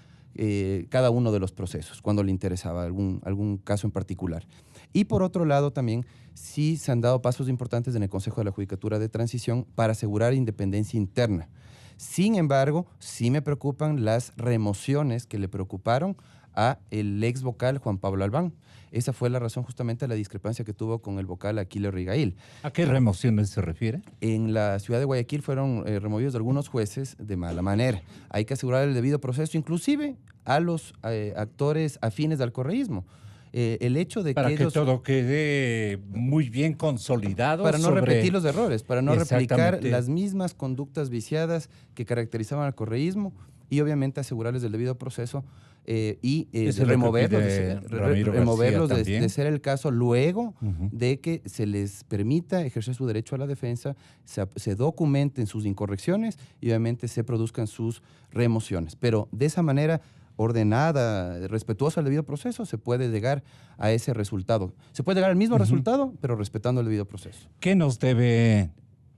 cada uno de los procesos cuando le interesaba algún caso en particular. Y por otro lado también sí se han dado pasos importantes en el Consejo de la Judicatura de Transición para asegurar independencia interna. Sin embargo, sí me preocupan las remociones que le preocuparon a el ex vocal Juan Pablo Albán. Esa fue la razón justamente de la discrepancia que tuvo con el vocal Aquileo Rigail. ¿A qué remociones se refiere? En la ciudad de Guayaquil fueron removidos algunos jueces de mala manera. Hay que asegurar el debido proceso, inclusive a los actores afines al correísmo. El hecho de para que ellos, todo quede muy bien consolidado. Para no repetir los errores, para no replicar las mismas conductas viciadas que caracterizaban al correísmo y obviamente asegurarles el debido proceso removerlos, García de ser el caso luego de que se les permita ejercer su derecho a la defensa, se documenten sus incorrecciones y obviamente se produzcan sus remociones. Pero de esa manera ordenada, respetuosa del debido proceso, se puede llegar a ese resultado. Se puede llegar al mismo resultado, pero respetando el debido proceso. ¿Qué nos debe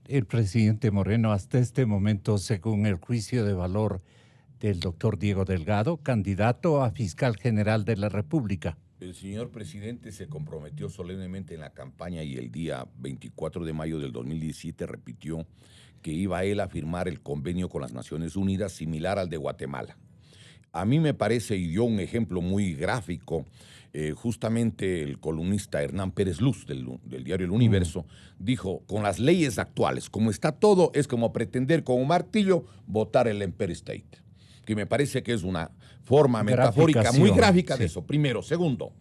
el presidente Moreno hasta este momento según el juicio de valor del doctor Diego Delgado, candidato a fiscal general de la República? El señor presidente se comprometió solemnemente en la campaña y el día 24 de mayo del 2017 repitió que iba él a firmar el convenio con las Naciones Unidas similar al de Guatemala. A mí me parece, y dio un ejemplo muy gráfico, justamente el columnista Hernán Pérez Luz del diario El Universo, dijo, con las leyes actuales, como está todo, es como pretender con un martillo botar el Empire State. Que me parece que es una forma metafórica muy gráfica de eso. Primero. Segundo,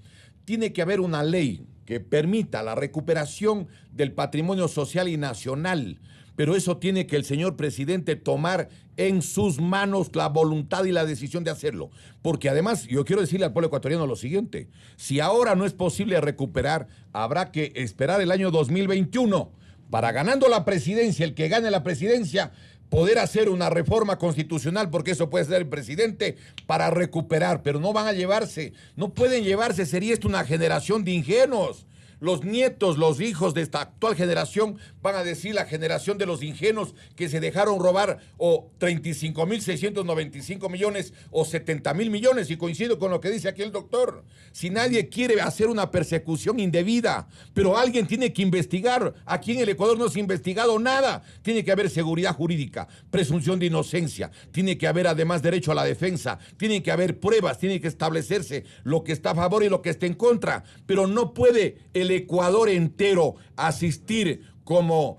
tiene que haber una ley que permita la recuperación del patrimonio social y nacional, pero eso tiene que el señor presidente tomar en sus manos la voluntad y la decisión de hacerlo. Porque además, yo quiero decirle al pueblo ecuatoriano lo siguiente, si ahora no es posible recuperar, habrá que esperar el año 2021 para, ganando la presidencia, el que gane la presidencia, poder hacer una reforma constitucional, porque eso puede ser el presidente, para recuperar, pero no van a llevarse, no pueden llevarse, sería esto una generación de ingenuos. Los nietos, los hijos de esta actual generación van a decir la generación de los ingenuos que se dejaron robar o 35.695 millones o 70.000 millones, y coincido con lo que dice aquí el doctor. Si nadie quiere hacer una persecución indebida, pero alguien tiene que investigar. Aquí en el Ecuador no se ha investigado nada. Tiene que haber seguridad jurídica, presunción de inocencia, tiene que haber además derecho a la defensa, tiene que haber pruebas, tiene que establecerse lo que está a favor y lo que está en contra, pero no puede el Ecuador entero asistir como,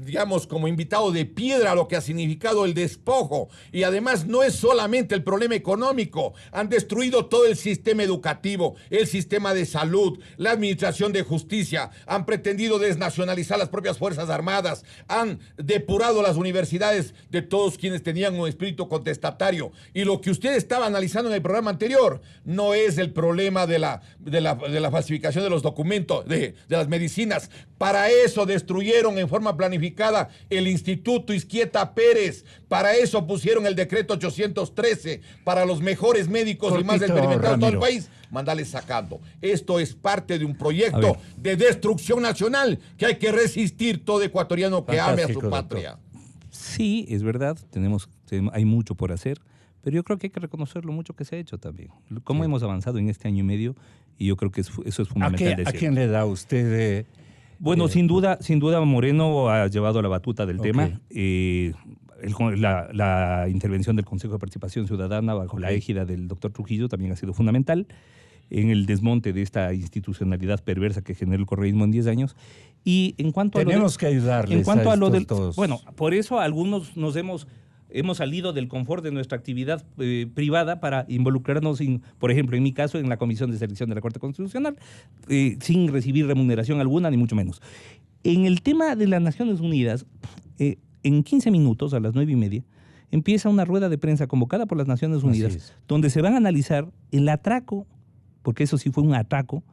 digamos, como invitado de piedra a lo que ha significado el despojo. Y además no es solamente el problema económico. Han destruido todo el sistema educativo, el sistema de salud, la administración de justicia. Han pretendido desnacionalizar las propias Fuerzas Armadas. Han depurado las universidades de todos quienes tenían un espíritu contestatario. Y lo que usted estaba analizando en el programa anterior no es el problema de la falsificación de los documentos, de las medicinas. Para eso destruyeron en forma planificada el Instituto Izquieta Pérez. Para eso pusieron el decreto 813 para los mejores médicos y más experimentados de todo el país. Mandarles sacando. Esto es parte de un proyecto de destrucción nacional que hay que resistir todo ecuatoriano que ame a su patria. Sí, es verdad, hay mucho por hacer, pero yo creo que hay que reconocer lo mucho que se ha hecho también. Cómo hemos avanzado en este año y medio, y yo creo que eso es fundamental. ¿A quién le da usted? Bueno, sin duda Moreno ha llevado la batuta del tema. La intervención del Consejo de Participación Ciudadana bajo la égida del doctor Trujillo también ha sido fundamental en el desmonte de esta institucionalidad perversa que generó el correísmo en 10 años. Y en cuanto tenemos que ayudarles. En cuanto a lo del todos. Bueno, por eso algunos hemos salido del confort de nuestra actividad privada para involucrarnos, por ejemplo, en mi caso, en la Comisión de Selección de la Corte Constitucional, sin recibir remuneración alguna, ni mucho menos. En el tema de las Naciones Unidas, en 15 minutos, a las 9:30, empieza una rueda de prensa convocada por las Naciones Unidas, donde se van a analizar el atraco, porque eso sí fue un atraco,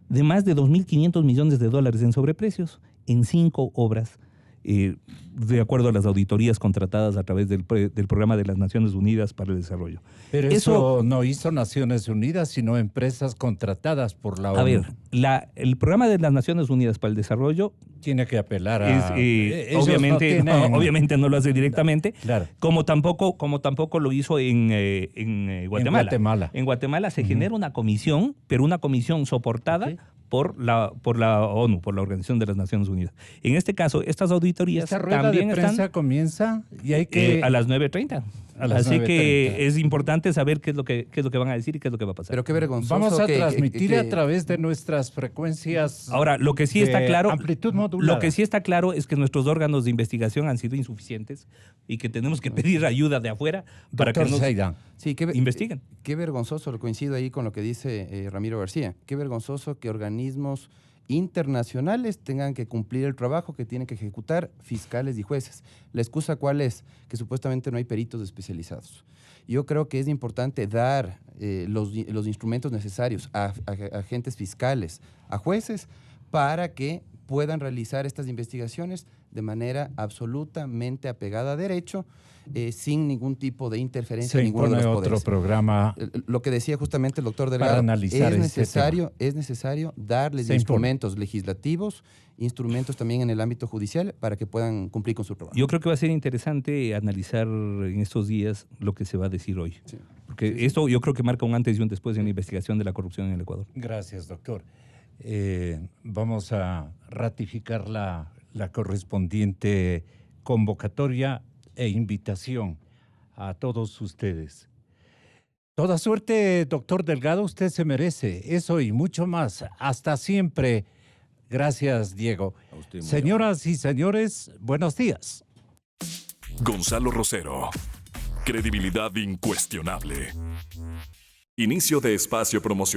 de más de 2.500 millones de dólares en sobreprecios, en 5 obras, de acuerdo a las auditorías contratadas a través del Programa de las Naciones Unidas para el Desarrollo. Pero eso no hizo Naciones Unidas, sino empresas contratadas por la ONU. A ver, el Programa de las Naciones Unidas para el Desarrollo tiene que apelar a... obviamente no lo hace directamente, claro. como tampoco lo hizo en Guatemala. En Guatemala se genera una comisión, pero una comisión soportada por la ONU, por la Organización de las Naciones Unidas. En este caso, estas auditorías también están... comienza y hay que... a las 9:30. Así que es importante saber qué es lo que van a decir y qué es lo que va a pasar. Pero qué vergonzoso. Vamos a transmitir a través de nuestras frecuencias. Ahora, lo que sí está claro, amplitud modulada. Lo que sí está claro es que nuestros órganos de investigación han sido insuficientes y que tenemos que pedir ayuda de afuera para que nos investiguen. Qué vergonzoso, coincido ahí con lo que dice Ramiro García. Qué vergonzoso que organismos internacionales tengan que cumplir el trabajo que tienen que ejecutar fiscales y jueces. ¿La excusa cuál es? Que supuestamente no hay peritos especializados. Yo creo que es importante dar los instrumentos necesarios a agentes fiscales, a jueces, para que puedan realizar estas investigaciones de manera absolutamente apegada a derecho, sin ningún tipo de interferencia en ninguno de los poderes. Otro programa. Lo que decía justamente el doctor Delgado, para analizar es necesario darles instrumentos legislativos, instrumentos también en el ámbito judicial para que puedan cumplir con su trabajo. Yo creo que va a ser interesante analizar en estos días lo que se va a decir hoy. Sí. Porque esto yo creo que marca un antes y un después en la investigación de la corrupción en el Ecuador. Gracias, doctor. Vamos a ratificar la correspondiente convocatoria e invitación a todos ustedes. Toda suerte, doctor Delgado, usted se merece eso y mucho más. Hasta siempre. Gracias, Diego. Señoras y señores, buenos días. Gonzalo Rosero. Credibilidad incuestionable. Inicio de espacio promocional.